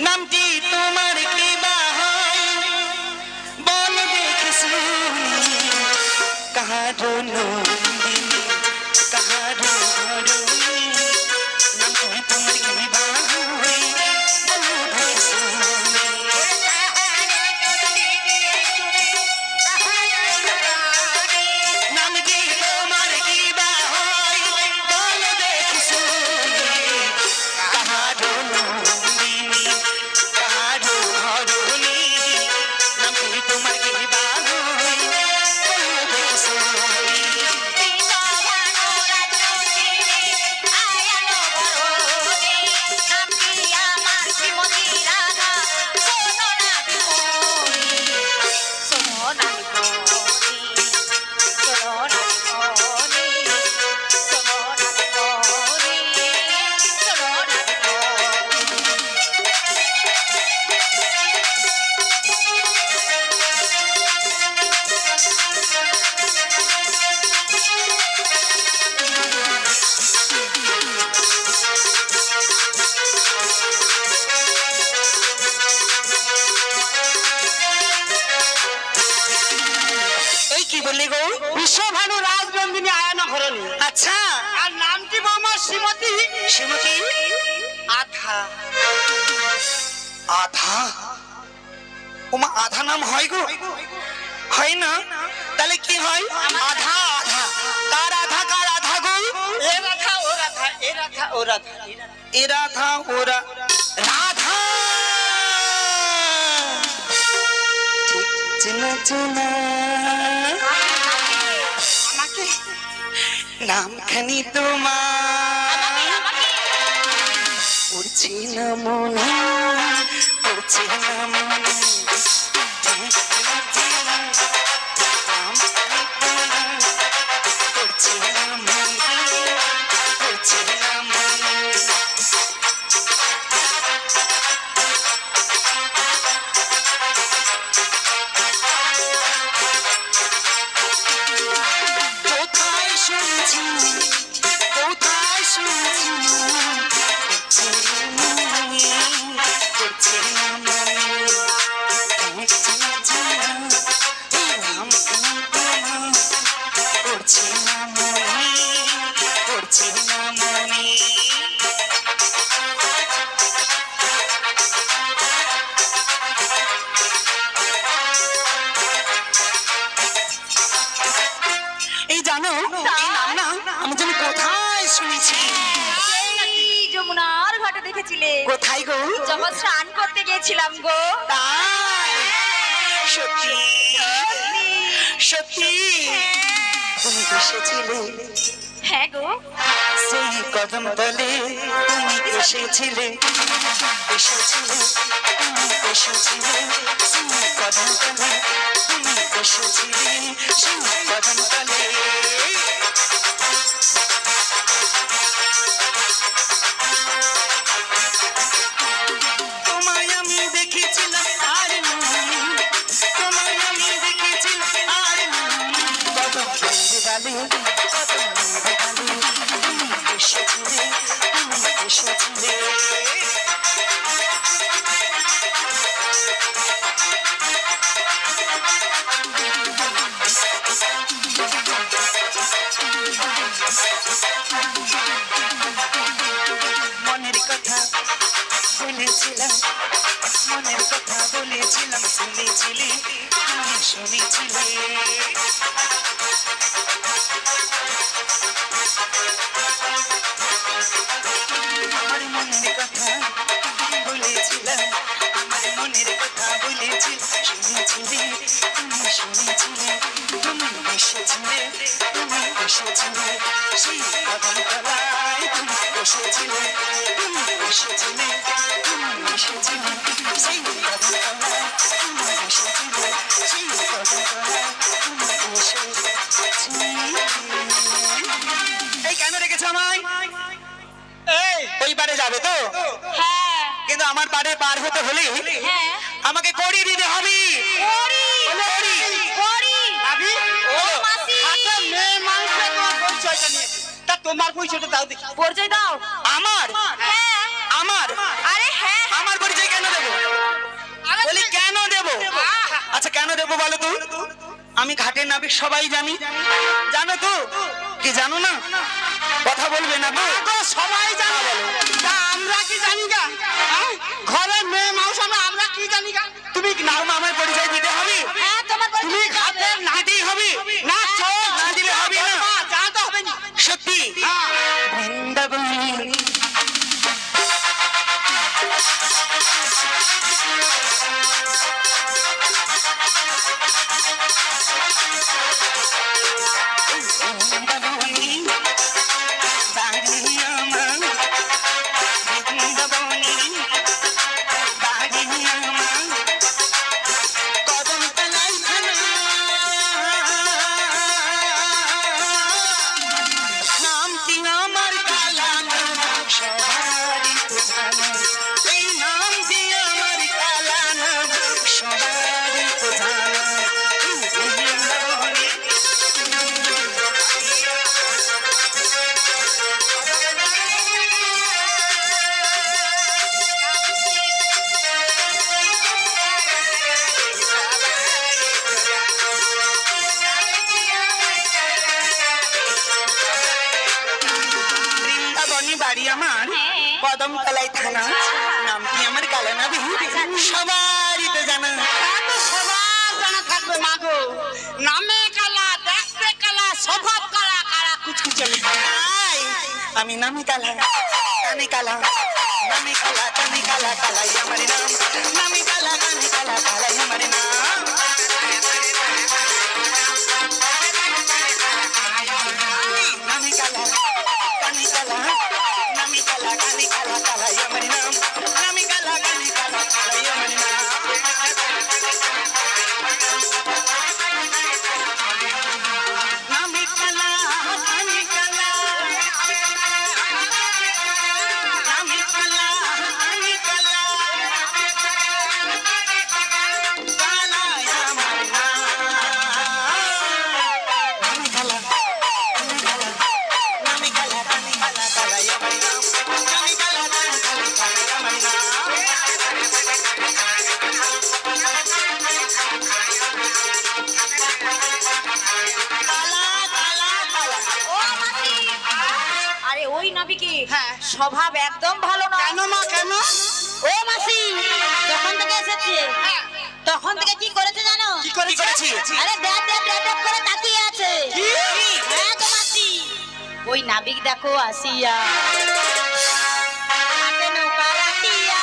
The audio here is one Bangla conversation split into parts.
নামটি তোমার কি বা হয় বল দেখিস কাহারো নন্দিনী কাহারো ধরণী নামটি তোমার কি বা হয় বল দেখিস নামটি তোমার কি বা হয় বল দেখিস কাহারো নন্দিনী কাহারো ধরণী নামটি তোমার কি বা হয় বল দেখিস বিশ্বভানু রাজনন্দিনী আয়না ঘরণী। আচ্ছা আর নামটি বৌমা শ্রীমতী শ্রীমতী আধা। আধা ওমা আধা নাম হয় গো হয় না তাহলে কি হয় আধা আধা কার আধা গো এ রাধা ও রাধা এ রাধা ও রাধা এ রাধা ওরা রাধা ঠিক চেনা চেনা আমাকে নামখানি তোমার পড়ছি না মনে পড়ছি না মনে ঠিক চেনা চেনা নামখানি তোমার পড়ছি না মনে পড়ছি না মনে কোথায় শুনছি কোথায় শুনছি করছে না মনে করছে না মনে দেখছি না চেনা এই নামখানি তোমার করছে না মনে করছে না মনে এই জানো এই নাম না আমি যেন কোথায় শুনেছি যমুনার ঘাটে দেখেছিলে কোথায় গো যখন স্নান করতে গিয়েছিলাম গো। তাই সত্যি সত্যি তুমি এসেছিলে হ্যাঁ গো সেই কদম তলে তুমি এসেছিলে এসেছিলে তুমি এসেছিলে সেই কদম তলে তুমি এসেছিলে সেই কদম তলে তোমায় আমি দেখেছিলাম আর নই তোমায় আমি দেখেছিলাম আর নই কদম ডালে কদম ডালে তুমি এসেছিলে তুমি এসেছিলে মনের কথা বলেছিলাম মনের কথা বলেছিলাম শুনেছিলে তুমি শুনেছিলে আমার মনের কথা বলেছিলাম আমার মনের কথা বলেছিলাম শুনেছিলে তুমি শুনেছিলে তুমি এসেছিলে তুমি এসেছিলে সেই কদম তলায় তুমি এসেছিলে তুমি এসেছিলে তুমি এসেছিলে সেই কদম তলায় তুমি এসেছিলে সেই কদম তলায় তুমি এসেছিলে এই কেন রেখেছো আমায় এই ওই পারে যাবে তো হ্যাঁ কিন্তু আমার পারে পার হতে হলে হ্যাঁ আমাকে কড়ি দিতে হবে করি কড়ি করি ভাবি ও মাসি হাতে মেয়ে মানুষের তোমার পরিচয়টা নিয়ে তা তোমার পরিচয়টা দাও দেখি পরিচয় দাও আমার হ্যাঁ কেন দেবো বলো তো? আমি ঘাটের নাবিক সবাই জানি, জানো তো? কি জানো না? কথা বলবে না তো? তো সবাই জানে তা আমরা কি জানি গা? হ্যাঁ? ঘরের মেয়ে মানুষ আমরা কি জানি গা? তুমি নাও আমার পরিচয় দিতে হবে, হ্যাঁ তোমার তুমি ঘাটের দিতেই হবে, না চল না দিলে হবে না। জানতে হবে না। সত্যি হ্যাঁ। বৃন্দাবনী বৃন্দাবনী বাড়ি আমার, বৃন্দাবনী বাড়ি আমার, কদম তলায় থানা, নামটি আমার কালা নাম, সবারই তো জানা। এই নামটি আমার কালা নাম, সবারই তো জানা। বৃন্দাবনী বৃন্দাবনী বাড়ি আমার, কদম তলায় থানা, নামটি আমার কালা নাবি, সবারই তো জানা। তা তো সবার জানা থাকবে মা গো। নামে কালা, দেখতে কালা, স্বভাব কালা, কালা কুচকুচে মেয়ে। আই, আমি নামি কালা, কানে কালা, নামি কালা, কানে কালা, কালাই আমার নাম, নামি কালা, কানে কালা, কালাই আমার নাম। নামি কালা, কানে কালা, নামি কালা, কানে কালা, কালাই আমার নাম, নামি কালা, কানে কালা, কালাই আমার নাম। নামি কালা, কানে কালা, নামি কালা, কানে কালা, কালাই আমার নাম। নামি কালা, কানে কালা, নামি কালা, কানে কালা, কালাই আমার নাম, নামি কালা, কানে কালা, কালাই আমার নাম। কালা, কালা, কালা। ও মাসি, আরে ওই নাবিকে হ্যাঁ। স্বভাব একদম ভালো না। কেন মা কেন? ও মাসি যখন থেকে এসেছে তখন থেকে কি করেছে জানো? কি কি করেছে? করেছি? আরে ড্যাব ড্যাব ড্যাব ড্যাব করে তাকিয়ে আছে। কি? হ্যাঁ গো মাসি, ওই নাবিক দেখো আসিয়া হাতে নৌকা রাখিয়া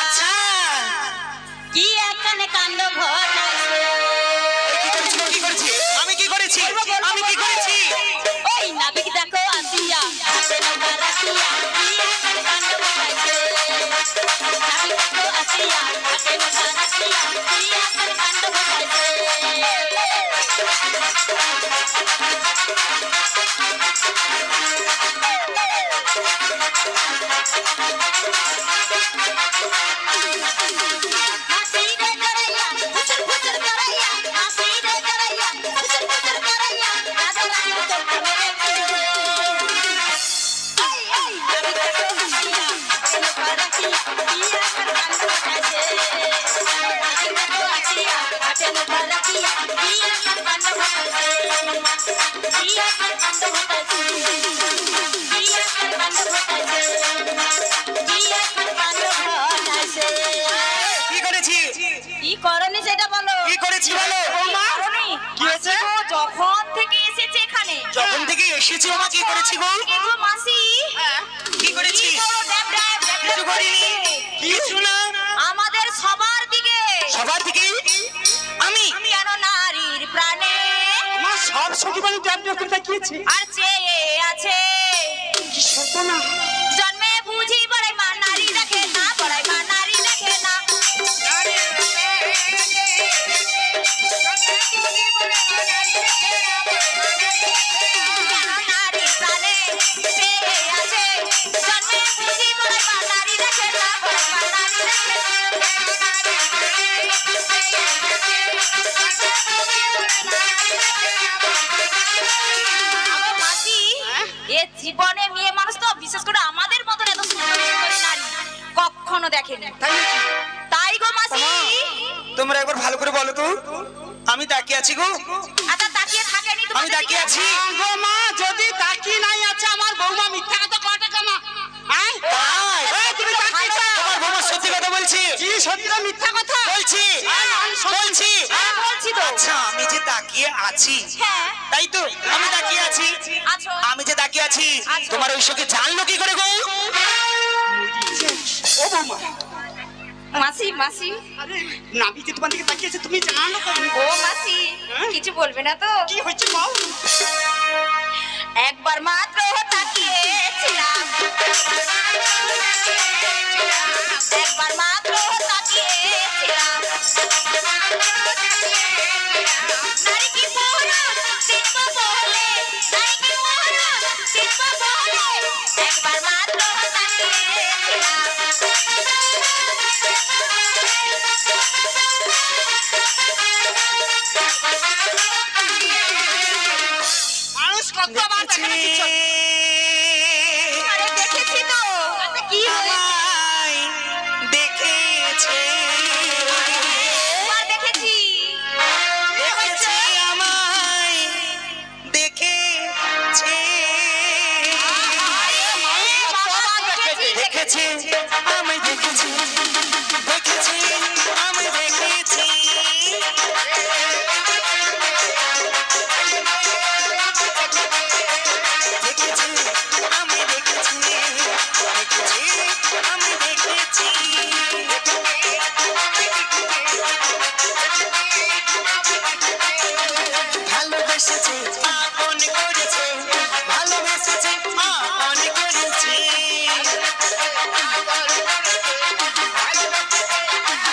আচ্ছা, কি এখানে কাণ্ড ঘটাইছে। কি করেছি? কি করেছি? আমি কি করেছি? আমি কি করেছি? ওই নাবিক দেখো আসিয়া হাতে নৌকা রাখিয়া কি এখানে কাণ্ড ঘটাইছে। নাবিক দেখো আসিয়া হাতে নৌকা রাখিয়া কি এখানে কাণ্ড ঘটাইছে। হাসি রে করैया ফুসর ফুসর করैया হাসি রে করैया ফুসর ফুসর করैया রাধা রানী তো মেরে এই এই নাবিক দেখো হাসিয়া কেন পারাকিয়া পিয়া কর কাণ্ড ঘটাইছে। নাবিক দেখো হাসিয়া কেন পারাকিয়া পিয়া কর কাণ্ড ঘটাইছে। পিয়া কর কাণ্ড ঘটাইছে। পিয়া কর কাণ্ড ঘটাইছে। পিয়া কর কাণ্ড ঘটাইছে। কি করেছি? কি করনি সেটা বলো। কি করেছি বলো? করনি? কি হয়েছে? মাসি গো, যখন থেকে এসেছে এখানে যখন থেকে এসেছি ওমা কি করেছি গো? কি গো মাসি, কি করেছি? কি করো ড্যাব ড্যাব ড্যাব কিছু ড্যাব করিনি। করে? কিছু না। আমাদের সবার দিকে সবার দিকে আমি কেন নারীর প্রাণে মা সব সখী বাড়ি ড্যাব ড্যাব করে তাকিয়েছে। আর চেয়ে আছে। কি সর্বনা। জন্মে বুঝি বড়াই মা নারী দেখে না, বড়াই মা নারী দেখে না। কেন নারীর প্রাণে চেয়ে আছে। জন্মে বুঝি বড়াই মা নারী দেখে না, বড়াই মা নারী দেখে না। জীবনে মেয়ে মানুষ তো বিশেষ করে আমাদের মতন এত সুন্দর সুন্দরী নারী কখনো দেখেনি। তাই গো মাসি, তো তোমরা একবার ভালো করে বলো তো, আমি তাকিয়ে আছি গো, আচ্ছা তাকিয়ে থাকেনি আমি তাকিয়ে আছি। গো মা, যদি তাকিয়ে নাই আছে আমার বৌমা মিথ্যা কথা কটা কেমা? হ্যাঁ তাই? এই তুমি তাকিয়েছো? তোমার বৌমা সত্যি কথা বলছি, কি সত্যি না মিথ্যা কথা বলছি বলছি। বলছি তো। আচ্ছা আমি যে তাকিয়ে আছি, হ্যাঁ তাই তো আমি তাকিয়ে আছি, আছো। আমি যে তাকিয়ে আছি, আচ্ছা। তোমার ওই সখী জানলো কি করে গো? ও বৌমা, মাসি মাসি আরে নাবি যে তোমার দিকে তাকিয়েছে তুমি জানো কেন? ও মাসি কিছু বলবে না তো? কি হয়েছে বল? একবার মাত্র তাকিয়েছিলাম, একবার মাত্র তাকিয়েছিলাম, নারী কি মহরত চিনব বলে, নারী কি মহরত চিনব বলে, একবার মাত্র তাকিয়েছিলাম। মানুষ কতবার দেখে কিছু আরে দেখেছি তো, কি হয়েছে? আমায় দেখেছে, একবার দেখেছি। দেখেছে আমায় দেখেছে, দেখেছে আমায় দেখেছে, দেখেছে আমায় দেখেছে, দেখেছে আমায় দেখেছে, দেখেছে আমায় দেখেছি, ভালোবেসেছে আপন করেছে, ভালোবেসেছে আপন করেছে, ভালোবেসেছে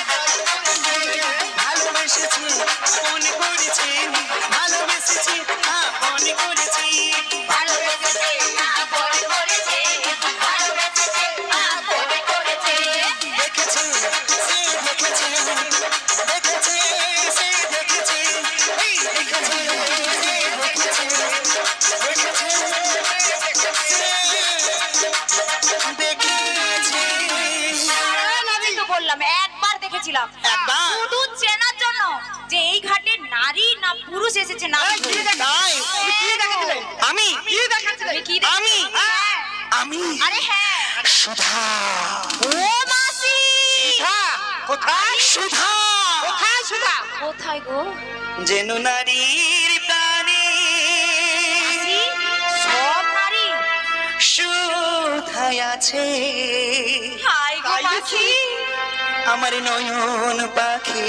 আপন করেছে, ভালোবেসেছে আপন করেছে, ভালোবেসেছে আপন করেছে, ভালোবেসেছে আপন করেছে। দেখেছে সে দেখেছে, দেখেছে সে দেখেছে, এই দেখেছে সে দেখেছে, দেখেছে সে দেখেছে। আমি তো বললাম একবার দেখেছিলাম, একবার? শুধু চেনার জন্য যে এই ঘাটে নারী না পুরুষ এসেছে না। তাই? কি দেখেছিলে? আমি কি দেখেছিলে? তুমি কি দেখেছো? আমি? হ্যাঁ। আমি আরে হ্যাঁ। সুধা, ও মাসি হ্যাঁ, কোথায়? সুধা কোথায় সুধা? কোথায় গো? যেন নারীর প্রাণে মাসি, সব নারী। সুধায় আছে, হাই গো তাই মাসি, আমার নয়ন পাখি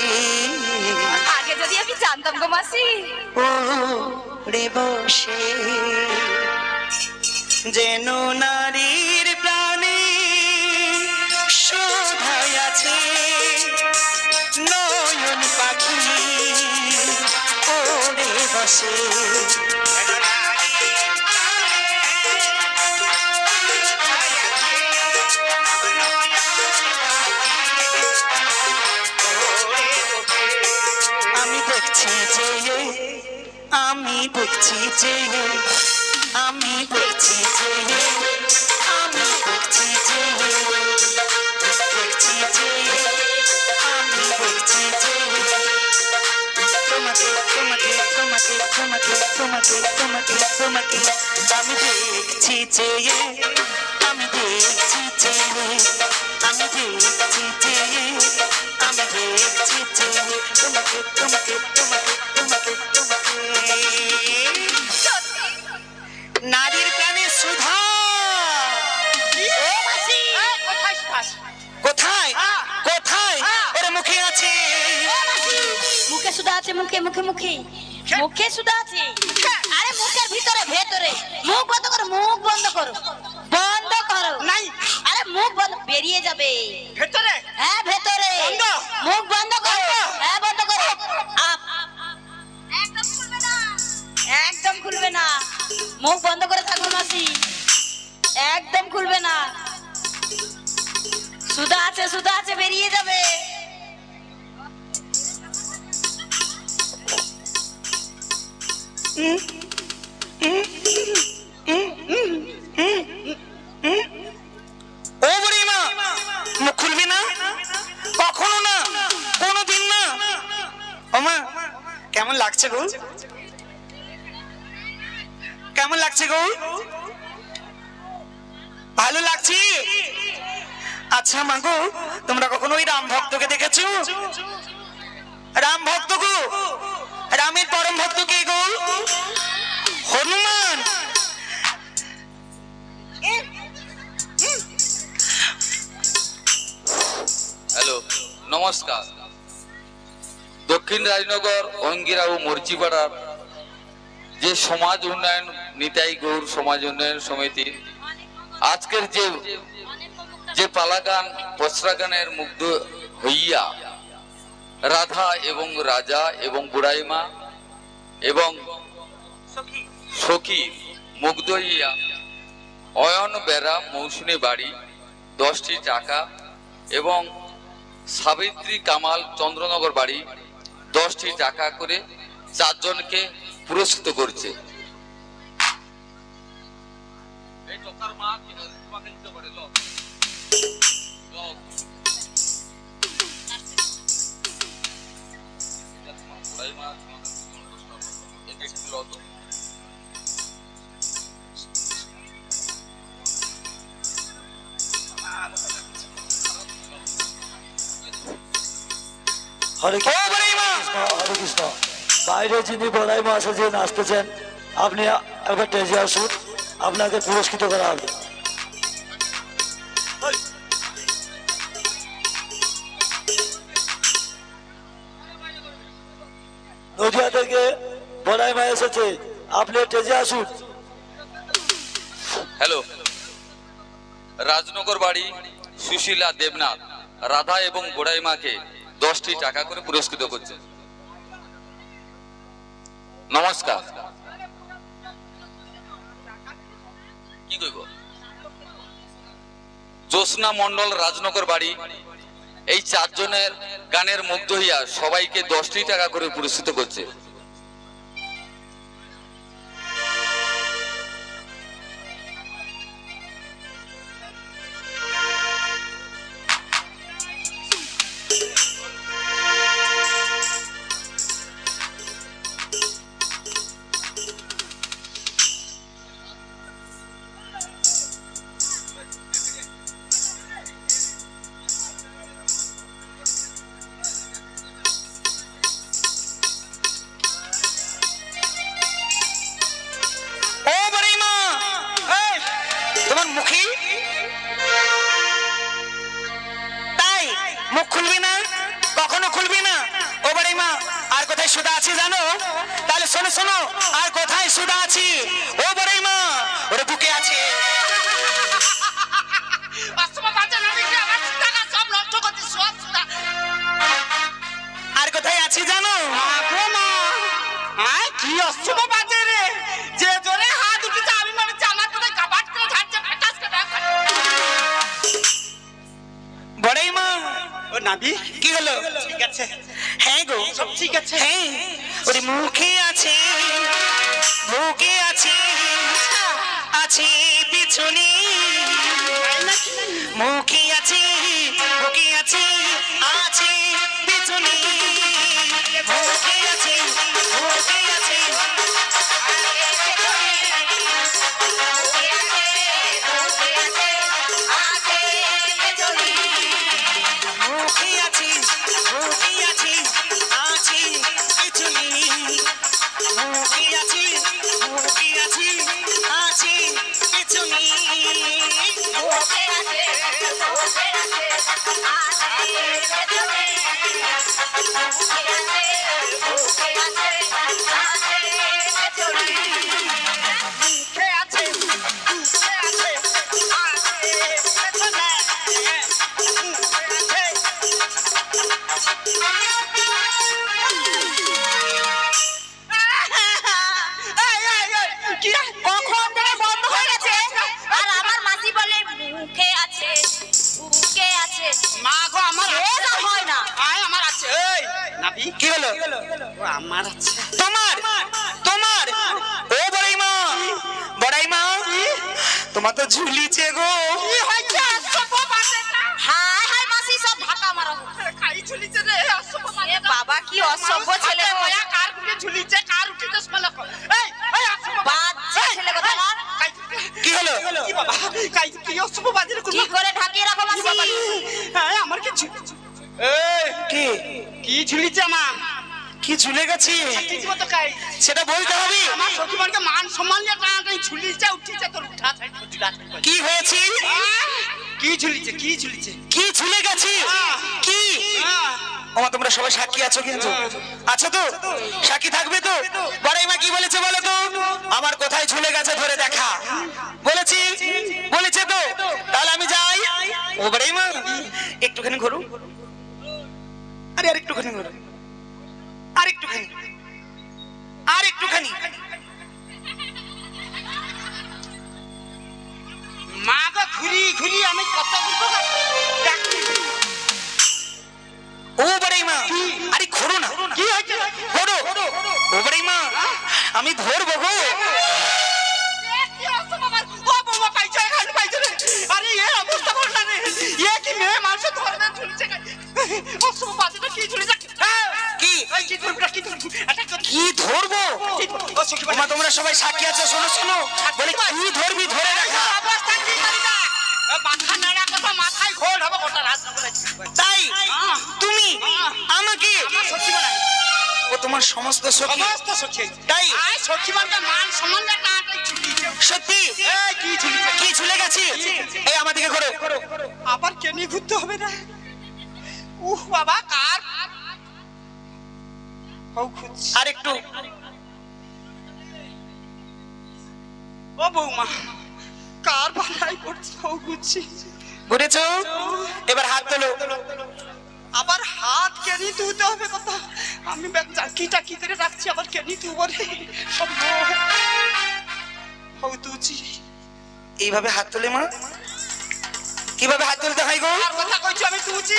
আগে যদি আমি জানতাম গো মাসি। ও রে বসে, যেন নারীর প্রাণে সুধায় আছে, নয়ন পাখি ওরে বসে, আমি দেখছি যে, আমি দেখছি যে, আমি দেখছি যে, আমি দেখছি যে, দেখছি যে, আমি দেখছি যে, তোমাকে তোমাকে তোমাকে তোমাকে তোমাকে তোমাকে তোমাকে আমি দেখছি যে, আমি দেখছি যে, আমি দেখছি যে, আমি দেখছি যে, তোমাকে তোমাকে তোমাকে তোমাকে তোমাকে, নারীর প্রাণে সুধা। ও মাসি, কোথায় সুধা? কোথায় কোথায়? ওরে মুখে আছে, মুখে সুধা আছে, মুখে মুখে মুখে মুখে সুধা আছে। আরে মুখের ভিতরে ভেতরে। মুখ বন্ধ করো, মুখ বন্ধ করো, বন্ধ করো। নাই। আরে মুখ বন্ধ, বেরিয়ে যাবে। ভেতরে? হ্যাঁ ভেতরে। বন্ধ? মুখ বন্ধ করো। বন্ধ? হ্যাঁ বন্ধ করো। আপ একদম খুলবে না, একদম খুলবে না। মুখ বন্ধ করে থাকো মাসি, একদম খুলবে না। সুধা আছে, সুধা আছে, বেরিয়ে যাবে। ও বুড়িমা, মুখ খুলবি না? কখনো না, কোনোদিন না। লাগছে গো? কেমন লাগছে গো? ভালো লাগছে? আচ্ছা মা গো, তোমরা কখনো ওই রাম ভক্তকে দেখেছো? রাম ভক্ত গো, রামের পরম ভক্ত কে গো? হনুমান। হ্যালো, নমস্কার। দক্ষিণ রাজনগর অঙ্গিরা ও মর্চিপাড়ার যে সমাজ উন্নয়ন নিতাই গৌর সমাজ উন্নয়ন সমিতি আজকের যে পালাগান পসরা মুগ্ধ হইয়া রাধা এবং রাজা এবং বুড়াইমা এবং সখী মুগ্ধ হইয়া অয়ন বেড়া মৌসুমী বাড়ি 10টি টাকা এবং সাবিত্রী কামাল চন্দ্রনগর বাড়ি 10টি টাকা করে 4 জনকে পুরস্কৃত করছে। হরে কৃষ্ণ। বাইরে যিনি বড়াই মা আছে যে নাচতেছেন, আপনি একবার টেজে আসুন, আপনাকে পুরস্কৃত করা হবে। নদিয়া থেকে বড়াই মা এসেছে, আপনি টেজে আসুন। হ্যালো, রাজনগর বাড়ি সুশীলা দেবনাথ রাধা এবং গোড়াইমাকে 10টি টাকা করে পুরস্কৃত করছে। নমস্কার। কি কইব? জ্যোৎস্না মন্ডল রাজনগর বাড়ি এই 4 জনের গানের মুগ্ধ হইয়া সবাইকে 10টি টাকা করে পুরস্কৃত করছে। সুধা আছে জানো? তাহলে শোনো শোনো, আর কোথায় সুধা আছে? ও বড়াই মা, ওর বুকে আছে। আর কোথায় আছে জানো? কি অশুভ বাজে রে, যে জোরে হাত উঠেছে আমি মনে হচ্ছে আমার কোথায় কাবাট করে ঝাড়ছে ফেটাস করে। বড়াই মা, ও নাবি কি হলো? ঠিক আছে, হ্যাঁ গো সব ঠিক আছে। হ্যাঁ, ওরে মুখে আছে, বুকে আছে, আছে পিছনে। মুখে আছে, বুকে আছে, আছে পিছনে। মুখে আছে, বুকে আছে, মুখে আছে, বুকে আছে, আছে পিছনে। মুখে আছে, বুকে আছে, আছে পিছনে। কি হলো? আমার আছে তোমার তোমার ও বড়াই মা, বড়াই মা তোমার তো ঝুলিছে গো। কি হইছে? অশুভ বাজেটা। হাই হাই মাসি, সব ঢাকা মারো। খাই ঝুলিছে রে, অশুভ বাজে। বাবা কি অসভ্য ছেলে গো। কার গুলি ঝুলিছে? অশুভ বাজারে ঠিক করে ঢাকিয়ে রাখো মাসি। হ্যাঁ আমার কিছু কি কি ঝুলিছে আমার কি ঝুলে গেছি কিছু মতো খাই সেটা বলতে হবে। আমার সখীমানকে মান সম্মান দিয়ে টানাটানি ঝুলিছে উঠিছে তোর উঠা ছাই কি হয়েছে কি ঝুলিছে কি ঝুলিছে কি ঝুলে গেছি কি ওমা তোমরা সবাই সাক্ষী আছো কিন্তু আছো তো সাক্ষী থাকবে তো বড়াই মা কি বলেছে বলো তো আমার কোথায় ঝুলে গেছে ধরে দেখা বলেছি বলেছে তো তাহলে আমি যাই ও বড়াই মা একটুখানি ঘুরু আরে আর একটুখানি ঘুরু আর একটুখানি আর একটুখানি মা গো ঘুরি ঘুরি আমি কত ঘুরবো ও বড়াই মা আরে ঘুরু না কি হয়েছে ঘুরু ও বড়াই মা আমি ধরবো গো কি অবস্থা বাবা ও বাবা পাইছো এখানে পাইছো রে আরে এই অবস্থা বল না রে এ কি মেয়ে মানুষ ধরবে ঝুলছে অশুভ বাজারে কি ঝুলিছে কি এই কি ধরবো কি ধরবো এটা কি ধরবো ও সখীমান ওমা তোমরা সবাই সাক্ষী আছো শোনো শোনো বলে কি ধরবি ধরে দেখা অবস্থা কি করি না মাথা নাড়া কথা মাথায় ঘোল হবে গোটা রাত করে তাই তুমি আমাকে সখীমান ও তোমার সমস্ত সখী সমস্ত সখী তাই আয় সখীমানকে মান সম্মান দিয়ে টানাটানি ঝুলিছে সত্যি এই কি ঝুলিছে কি ঝুলে গেছি এই আমাদেরকে ঘোরো আবার কেনি ঘুরতে হবে না উহ বাবা কার ও খুঁজছি আর একটু ও বৌমা কার বালাই করছে ও খুঁজছি ঘুরেছো এবার হাত তোলো আবার হাত কেনি ধুতে হবে কথা আমি চাকিটা কি করে রাখছি আবার কেনি ধুবো রে সব ও তুচি এইভাবে হাত তোলে মা কিভাবে হাত তুলতে হয় গো আর কথা কইছো আমি তুচি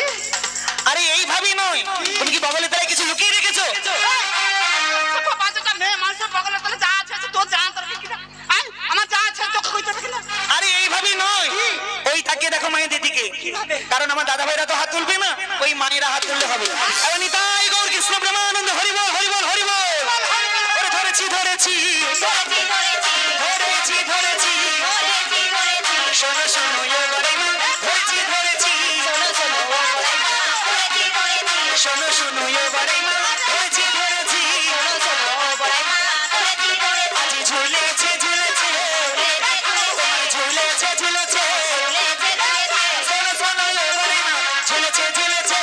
আরে এইভাবেই নয় তুমি কি বগলে তাই কিছু লুকিয়ে রেখেছো বাচ্চাটা মেয়ে মানুষের বগলে তাহলে যা আছে তোর যা তোর কি না আমার যা আছে তোকে কইতে হবে না আরে এইভাবেই নয় ওই তাকিয়ে দেখো মায়ের দিকে কারণ আমার দাদা ভাইরা তো হাত তুলবে না ওই মায়েরা হাত তুললে হবে এবার নিতাই গৌর কৃষ্ণ প্রেমানন্দ হরি বল হরি বল হরি বল ওরে ধরেছি ধরেছি ধরেছি ধরেছি শোনো শোনো এ বড়াই মা ধরেছি ধরেছি শোনো শোনো এ বড়াই মা ধরেছি ধরেছি আজি ঝুলেছে ঝুলেছে ঝুলেছে ঝুলেছে শোনো শোনো এ বড়াই মা ঝুলেছে ঝুলেছে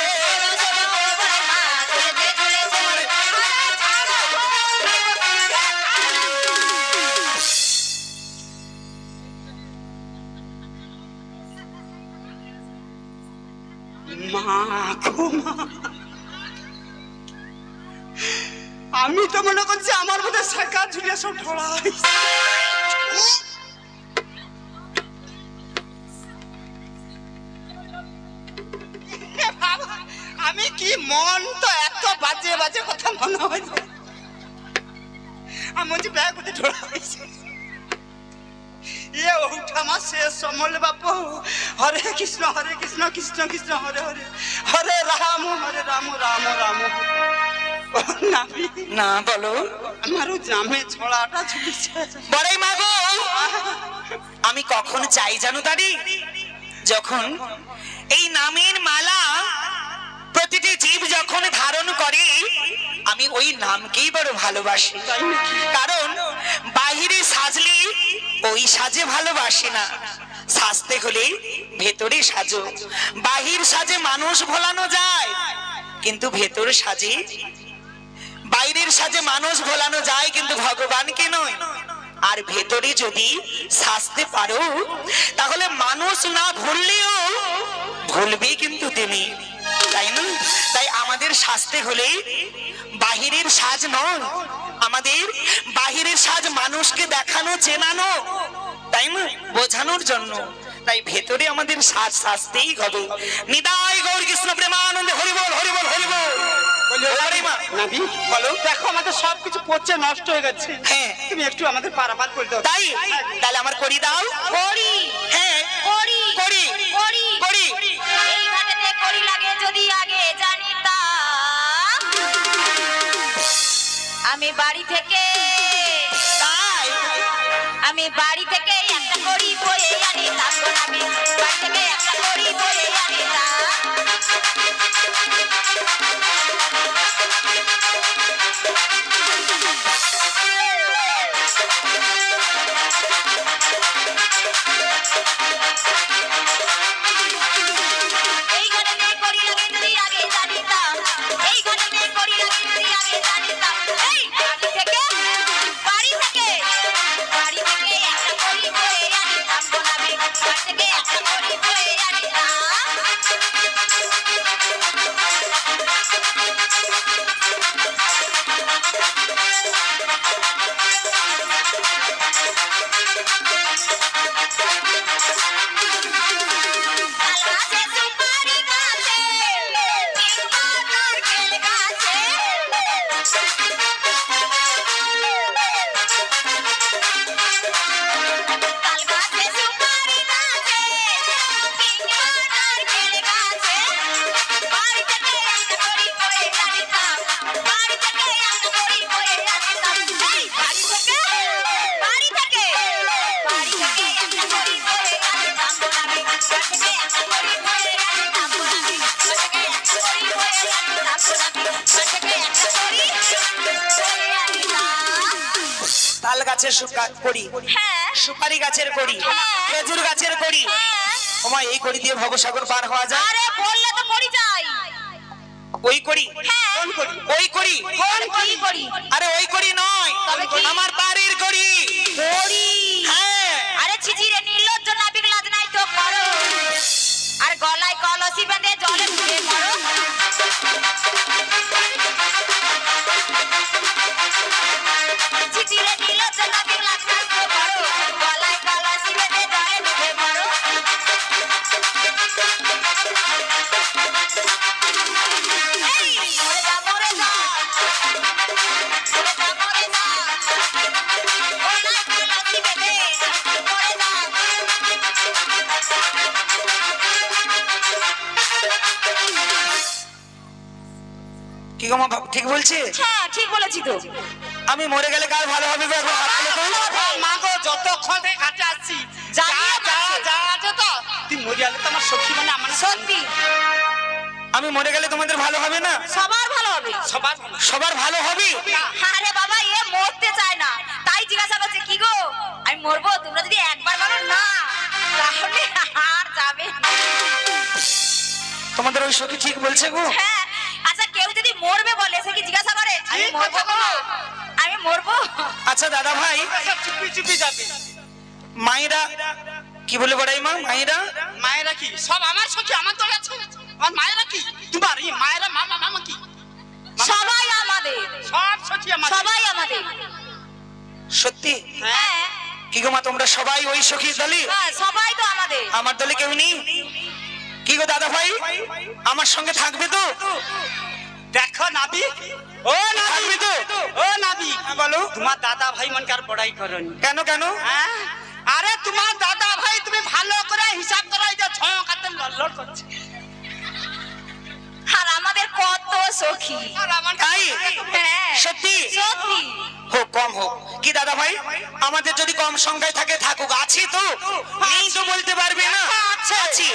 মা গো মা আমি তো মনে করছি আমার মধ্যে শাখা ঝুলিয়ে সব ঢোড়াই আমি কি মন তো এত বাজে বাজে কথা মনে হয় আমি বলছি ব্যাগ কোথায় ঢোড়া হয়েছে ইয়ে ওঠা আমার শেষ সমল বাপু হরে কৃষ্ণ কৃষ্ণ কৃষ্ণ হরে হরে হরে রাম রাম রাম ও নাবি না বলো আমারও জামে ছড়াটা ঝুলছে বড়াই মা গো আমি কখন চাই জানো তারি যখন এই নামের মালা প্রতিটি জীব যখন ধারণ করে আমি ওই নামকেই বড় ভালোবাসি কারণ বাহিরে সাজলে ওই সাজে ভালোবাসে না সাজতে হলে ভেতরে সাজো বাহির সাজে মানুষ ভোলানো যায় কিন্তু ভেতর সাজে বাইরের সাজে মানুষ ভোলানো যায় কিন্তু ভগবানকে নয় আর ভেতরে যদি সাজতে পারো তাহলে মানুষ না ভুললেও ভুলবে কিন্তু তুমি তাই না তাই আমাদের সাজতে হলে বাহিরের সাজ নয় আমাদের বাহিরের সাজ মানুষকে দেখানো চেনানো তাই না বোঝানোর জন্য তাই ভেতরে আমাদের সাজ সাজতেই হবে নিতাই গৌর কৃষ্ণ প্রেমানন্দে হরি বল হরি বল হরি বল নাবি বলো দেখো আমাদের সবকিছু পচে নষ্ট হয়ে গেছে হ্যাঁ তুমি একটু আমাদের পারাপার করে দাও তাই তাহলে আমার করি দাও করি হ্যাঁ করি করি করি করি এই ঘাটেতে করি লাগে যদি আগে জানিতাম আমি বাড়ি থেকে তাই এত একটা কড়ি বয়ে আনিতাম গো নাবি বাড়ি থেকে একটা কড়ি বয়ে আনিতাম এই ঘরেতে কড়ি লাগে যদি আগে জানিতাম এই ঘরেতে কড়ি লাগে যদি আগে জানিতাম এই বাড়ি থেকে একটা কড়ি বয়ে আনিতাম গো নাবি বাড়ি থেকে একটা কড়ি বয়ে আনিতাম গাছে সুপারি গাছে কিংবা নারকেল গাছে তাল গাছে সুপারি গাছে কিংবা নারকেল গাছে বাড়ি থেকে একটা কড়ি বয়ে আনিতাম বাড়ি থেকে একটা কড়ি বয়ে আনিতাম এই বাড়ি থেকে একটা কড়ি বয়ে আনিতাম গো নাবি বাড়ি থেকে একটা কড়ি বয়ে আনিতাম গো নাবি বাড়ি থেকে একটা কড়ি বয়ে আনিতাম গো নাবি বাড়ি থেকে একটা কড়ি বয়ে আনিতাম তাল গাছের কড়ি, হ্যাঁ সুপারি গাছের কড়ি, খেজুর গাছের কড়ি। হ্যাঁ ওমা এই কড়ি দিয়ে ভবসাগর পার হওয়া যায়? আরে বললে তো কড়ি যাই ওই কড়ি? হ্যাঁ ওই কড়ি? কোন কি কড়ি আরে ওই কড়ি নয়, তবে কি? আমার বাড়ির কড়ি। কড়ি হ্যাঁ আরে ছিচিরে নির্লজ্জ নাবিক লাজ নাই তো করো আর গলায় কলসি বেঁধে জলে ডুবে মরো ছিচিরে নির্লজ্জ নাবিক লাজ নাই তো করো গলায় কলসি বেঁধে জলে ডুবে মরো এই মরে যা মরে যা মরে যা মরে যা গলায় কলসি বেঁধে মরে যা কি গো মা, ঠিক বলছে? হ্যাঁ ঠিক বলেছি তো আমি মরে গেলে কার ভালো হবে গো? একবার হাত তুলে তো। মা গো যতক্ষণ থেকে ঘাটে আসছি যা জানিয়ে যা পাচ্ছে। যা আছে তো তুই মরে গেলে তো আমার সখী মানে আমার সত্যি আমি মরে গেলে তোমাদের ভালো হবে না? সবার ভালো হবে সবার ভালো। সবার ভালো হবে? আরে বাবা এ মরতে চায় না তাই জিজ্ঞাসা করছে কি গো আমি মরবো তোমরা যদি একবার বলো না তাহলে আর যাবে না। তোমাদের ওই সখী ঠিক বলছে গো? হ্যাঁ আচ্ছা কেউ যদি মরবে বলে সে কি জিজ্ঞাসা করে আমি মরবো গো আমি মরবো আচ্ছা দাদা ভাই, সব চুপি চুপি যাবে। মায়েরা কি বলে বড়াই মা? মায়েরা মায়েরা কি সব আমার সখী আমার দল আছে? আমার মায়েরা কি তোমার এই মায়েরা মামা মামা কি সবাই আমাদের সব সখী আমার সবাই আমাদের সত্যি? হ্যাঁ কি গো মা, তোমরা সবাই ওই সখীর দলে? হ্যাঁ সবাই তো আমাদের আমার দলে কেউ নেই? কি গো দাদা ভাই, আমার সঙ্গে থাকবে তো? দেখো নাবি ও থাকবে নাবি তো? ও নাবি বলো। তোমার দাদা ভাই মনকার বড়াই করনি কেন কেন? হ্যাঁ? আরে তোমার দাদা ভাই তুমি ভালো করে হিসাব করো এই যে ছয় কাতে লড় করছে আর আমাদের কত সখী আর আমার তাই? হ্যাঁ সত্যি? সত্যি হোক কম হোক, কি দাদা ভাই আমাদের যদি কম সংখ্যায় থাকে থাকুক, আছি তো? নেই তো বলতে পারবে না? আছি।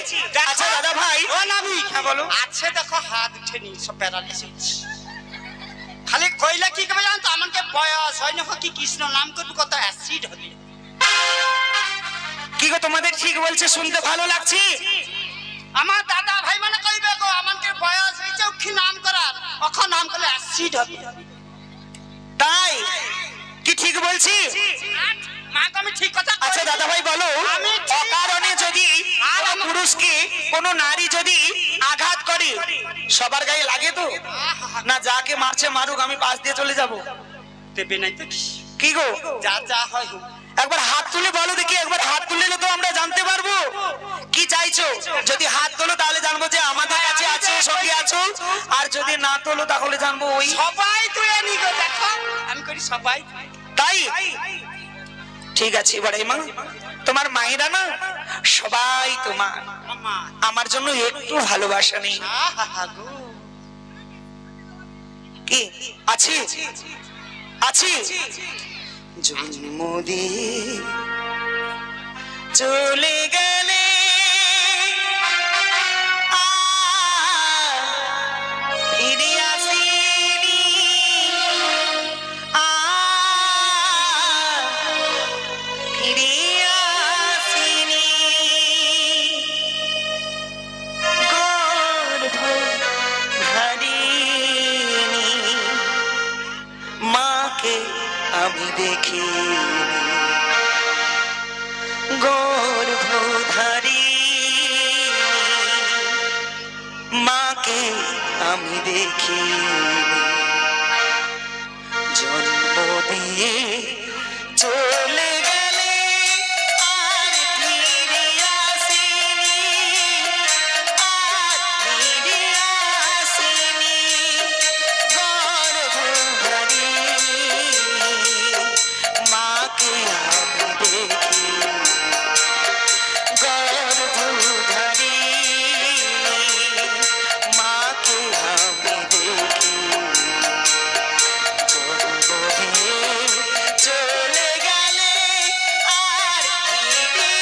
আচ্ছা দাদা ভাই, ও নাবি হ্যাঁ বলো। আছে দেখো হাত উঠেনি সব প্যারালিসিস খালি কইলা কি কবে জানো তো আমাকে বয়স হয় না কি কৃষ্ণ নাম করবি কত অ্যাসিড হবে কি গো তোমাদের ঠিক বলছে, শুনতে ভালো লাগছে? আমার দাদা ভাই মানে কইবে গো আমাকে বয়স হয়েছে কি নাম করার অখন নাম করলে অ্যাসিড হবে তাই কি ঠিক বলছি? মা তো আমি ঠিক কথা আচ্ছা কইছি। দাদা ভাই বলো, আমি ঠিক- অকারণে যদি কোনো পুরুষকে কোনো নারী যদি আঘাত করে সবার গায়ে লাগে তো? না যাকে মারছে মারুক, আমি পাশ দিয়ে চলে যাব? দেবে নাই তো কি গো যা যা হয় হোক। একবার হাত তুলে বলো দেখি, একবার হাত তুললে তো আমরা জানতে পারবো কি চাইছো। যদি হাত তোলো তাহলে জানবো যে আমাদের কাছে আছো, সঙ্গে আছো, আর যদি না তোলো তাহলে জানবো ওই। সবাই তুই নি গো দেখো আমি করি সবাই তাই ঠিক আছে এবার মা, তোমার মায়েরা না সবাই তোমার, আমার আমার জন্য একটু ভালোবাসা নেই আহা গো কি? আছি আছি জন্ম দিয়ে চলে গেলে আর ফিরে আসিনি, আর ফিরে আসিনি। গর্ভধারিণী মাকে আমি দেখিনি, গর্ভধারিণী মাকে আমি দেখিনি। জন্ম দিয়ে চলে গেলে আর ফিরে আসিনি, আর ফিরে আসিনি। গর্ভধারিণী মাকে আমি দেখি, গর্ভধারিণী মাকে আমি দেখি। জন্ম দিয়ে চলে গেলে আর ফিরে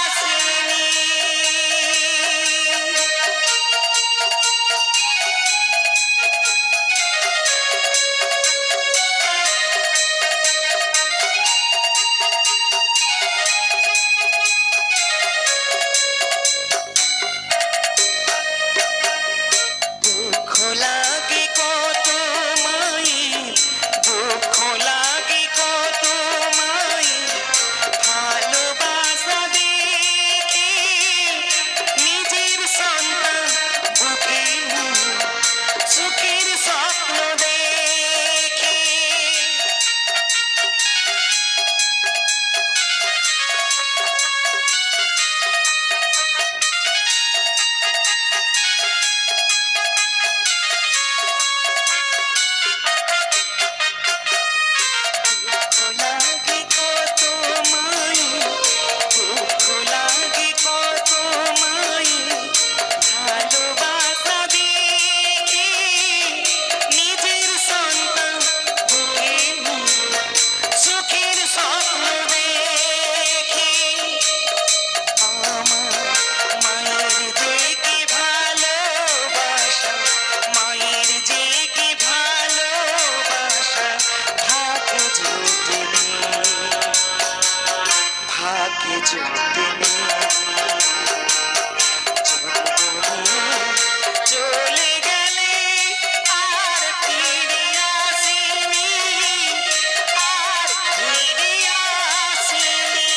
আসিনি। দুঃখ লাগে কত মায়ের, দুঃখ লাগে কত মায়ের, ভালোবাসা দেখে নিজের সন্তান বুকে নিয়ে সুখের স্বপ্ন দেখে। দুঃখ লাগে কত মায়ের, দুঃখ লাগে কত মায়ের, ভালোবাসা দেখে নিজের সন্তান বুকে নিয়ে সুখের স্বপ্ন দেখে। আমার মায়ের যে কি ভালোবাসা, মায়ের যে কি ভালোবাসা, ভাগ্যে জোটেনি, ভাগ্যে জোটেনি। চলে গেলে আর ফিরে আসিনি, আর ফিরে আসিনি।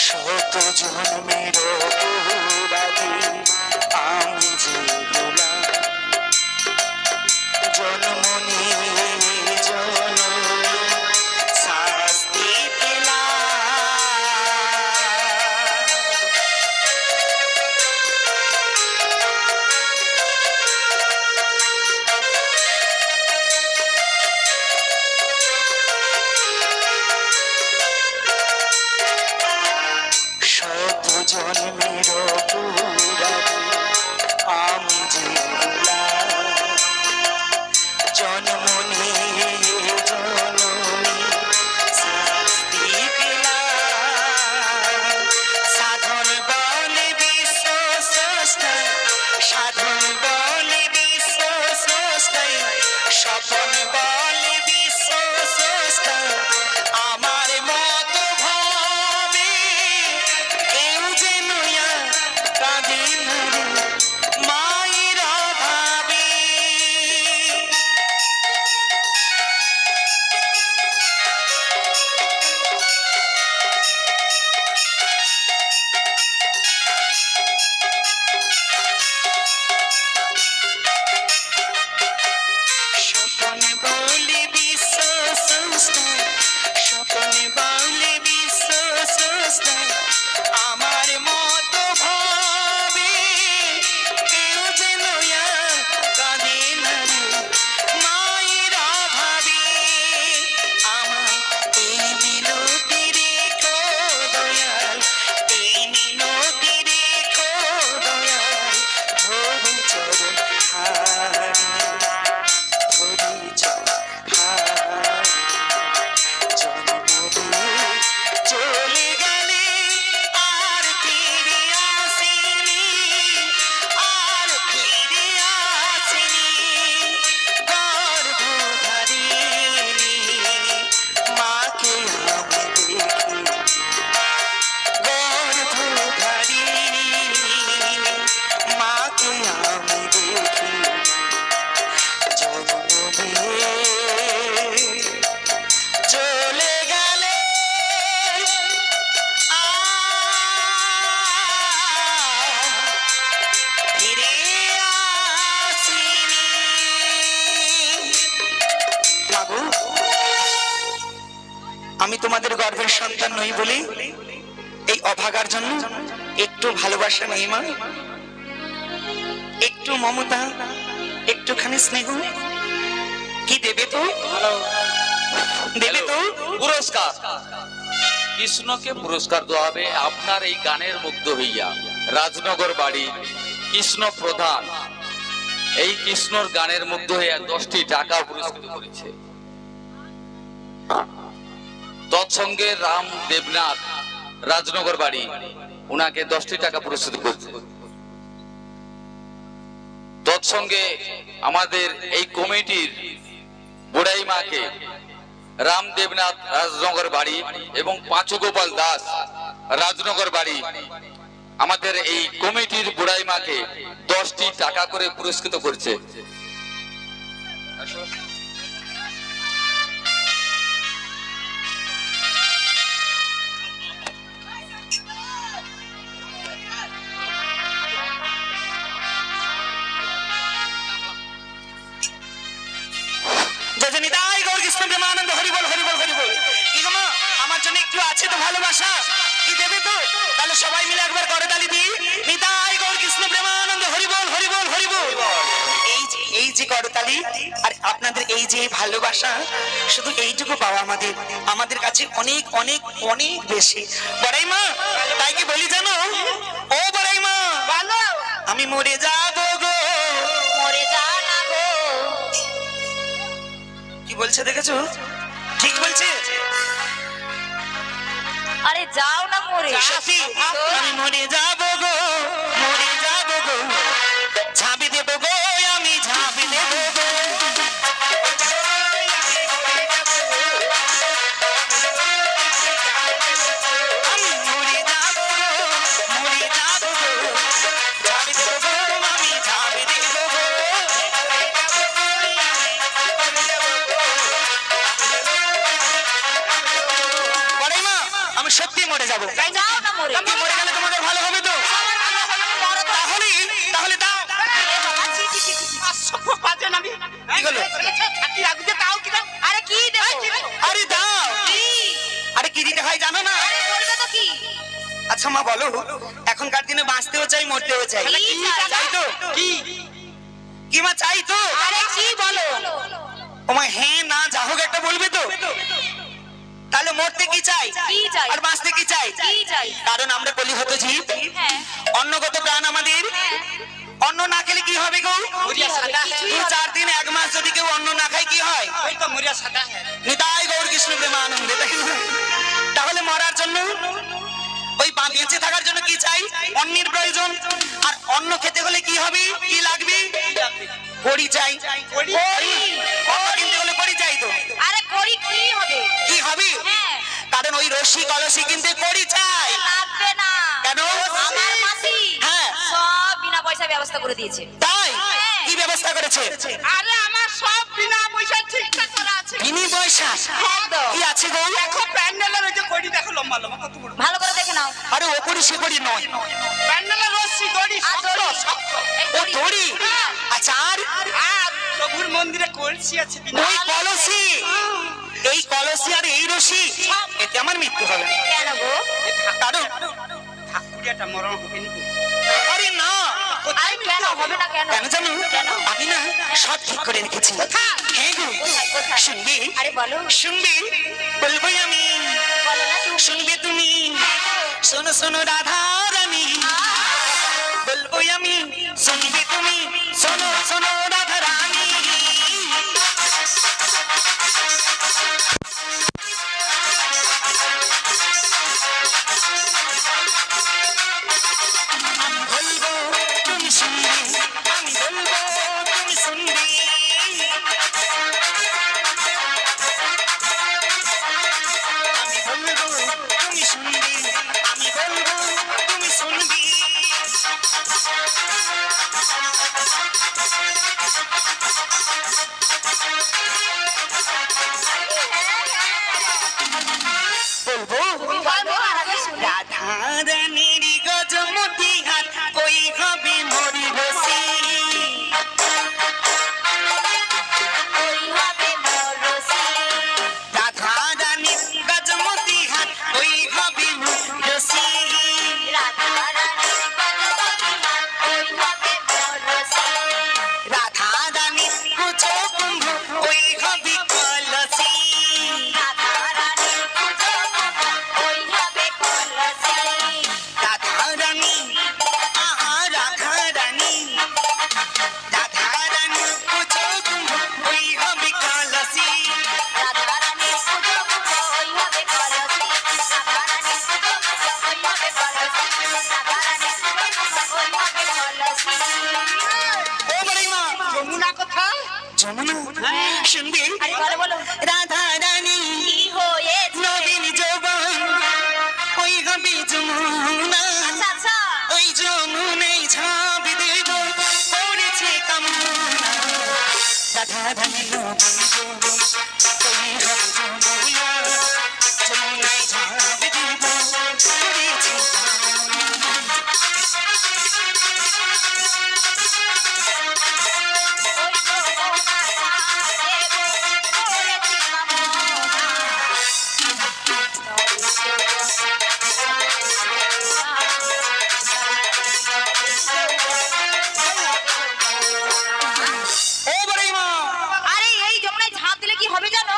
শত জন্মের অপরাধে আমি যে হলাম, জন্ম নিয়ে জন্ম শাস্তি পেলাম। শত জন্মের অপরাধে আমি যে হলাম, জন্ম নিয়ে জননী শাস্তি পেলাম। সাধন বলে বিশ্ব স্রষ্টায়, সাধন বলে বিশ্ব স্রষ্টায়, স্বপন বলে বিশ্ব স্রষ্টায়, আমার মত ভাবে কেউ যেন কাঁদে তোমাদের গর্ভের সন্তান নই বলে এই অভাগার জন্য একটু ভালোবাসা নেই মা, একটু মমতা, একটুখানি স্নেহ কি দেবে তো? দেবে তো? পুরস্কার, কৃষ্ণকে পুরস্কার দেওয়া হবে আপনার এই গানের মুগ্ধ হইয়া। রাজনগর বাড়ি কৃষ্ণ প্রধান এই কৃষ্ণর গানের মুগ্ধ হইয়া 10টি টাকা পুরস্কৃত করেছে। তৎসঙ্গে রাম দেবনাথ রাজনগর বাড়ি উনাকে 10টি টাকা পুরস্কৃত করেছে। তৎসঙ্গে আমাদের এই কমিটির বুড়াই মাকে রাম দেবনাথ রাজনগর বাড়ি এবং পাঁচু গোপাল দাস রাজনগর বাড়ি আমাদের এই কমিটির বুড়াই মাকে 10টি টাকা করে পুরস্কৃত করেছে। জজনিতাই গৌর কৃষ্ণ প্রেমানন্দ হরি বল হরি বল হরি বল। কি গো মা, আমার জন্য একটু আছে তো ভালোবাসা, কি দেবে তো? তাহলে সবাই মিলে একবার করতালি দিই। নিতাই গৌর কৃষ্ণ প্রেমানন্দ হরি বল হরি বল হরি বল। এই যে করতালি আর আপনাদের এই যে ভালোবাসা, শুধু এইটুকু পাওয়া আমাদের কাছে অনেক অনেক অনেক বেশি। বড়াই মা, তাই কি বলি জানো? ও বড়াই মা, ভালো আমি মরে যাবো গো। মরে যা না গো। কি বলছে দেখেছো? ঠিক বলছে। আরে যাও না মরে। সত্যি আমি মরে যাবো গো, মরে যাবো গো, ঝাঁপি দেবো গো, আমি ঝাঁপি দেবো গো। আমি মরে যাবো গো, মরে যাবো গো, ঝাঁপি দেবো গো, আমি ঝাঁপি দেবো গো। বড়াই মা, আমি সত্যি মরে যাবো। যাও না মরে। আমি মরে গেলে তোমাদের ভালো হবে তো? তাহলে দাও। পাঁচজন আমি কি হলো? থাকি রাখতে তাও কি দাও? আরে কি দেবো? আরে দাও। কি? আরে কি দিতে হয় জানো না? আরে বলবে তো কি? আচ্ছা মা বলো, এখনকার দিনে বাঁচতেও চাই মরতেও চাই, কি চাই তো? কি কি মা চাই তো? আরে কি বলো? ও মা হ্যাঁ না যা হোক একটা বলবে তো? তাহলে মরতে কি চাই কি চাই? আর বাঁচতে কি চাই? কি চাই? কারণ আমরা কলিহত জীব, হ্যাঁ অন্নগত প্রাণ আমাদের। হ্যাঁ। অন্ন না খেলে কি হবে গো? মুড়িয়া সাদা কিছুই দু হবে না। 4 দিন 1 মাস যদি কেউ অন্ন না খায় কি হয়? ওই তো মুড়িয়া সাদা হ্যাঁ নিতাই গৌর কৃষ্ণ প্রেমানন্দে। তাহলে মরার জন্য ওই বেঁচে থাকার জন্য কি চাই? অন্নের প্রয়োজন। আর অন্ন খেতে হলে কি হবে? কি লাগবে? কড়ি চাই। কড়ি? অন্ন কিনতে হলে কড়ি চাই তো? আরে করি কি হবে? কি হবে? হ্যাঁ। কারণ ওই রশি কলসি কিনতে কড়ি চাই। লাগবে না। কেন? আমার মাসি হ্যাঁ। সব বিনা পয়সা ব্যবস্থা করে দিয়েছে। তাই কি ব্যবস্থা করেছে? আরে আমার সব বিনা পয়সা ঠিকঠাক করা আছে বিনি পয়সা একদম। কি আছে গো? দেখো প্যান্ডেলের ওই যে কড়ি দেখো লম্বা লম্বা কত বড় ভালো করে দেখে নাও। আরে ও কড়ি সে কড়ি নয়, প্যান্ডেলের রশ্মি দড়ি আর শক্ত দড়ি। শক্ত এই ও দড়ি। দড়ি। হ্যাঁ। আচ্ছা আর আর প্রভুর মন্দিরে কলসি আছে বিনা ওই কলসি, এই কলসি আর এই রশি, এতে আমার মৃত্যু হবে না। কেন গো? কারণ ঠাকুরিয়াটা মরণ হবে নি আরে না, আরে কেন হবে না কেন? কেন জানো? আমি না সব ঠিক করে রেখেছি। হ্যাঁ গো, কোথায়, কোথায়? শুনবি? আরে বলো। শুনবি? বলবো আমি, বলো না তুমি। শুনবে তুমি? শোনো শোনো রাধা রানী, বলবো আমি, শুনবে তুমি? শোনো শোনো রাধা রানী। আমি বলবো তুমি শুনবে, আমি বলবো তুমি শুনবে। আমি বলবো তুমি শুনবে, আমি বলবো তুমি শুনবে। বলবো তুমি বলো আর আমি শুনি। রাধা রানীর গজমতি হাত ওই হবে মরি বসি। ওই হবে মরসি। রাধা রানীর গজমতি শুনবি? আরে বলো বলো রাধা রানী কি হয়েছে নবীন যৌবন ওই হবে যমুনা, আচ্ছা আচ্ছা ওই যমুনায় ঝাঁপ দেব করেছে কামনা। রাধা রানী নবীন যৌবন ওই হবে যমুনা, যমুনায় ঝাঁপ দেব করেছে কামনা। ওই তো মোনা ও বড়াই মা, আরে এই যমুনায় ঝাঁপ দিলে কি হবে জানো?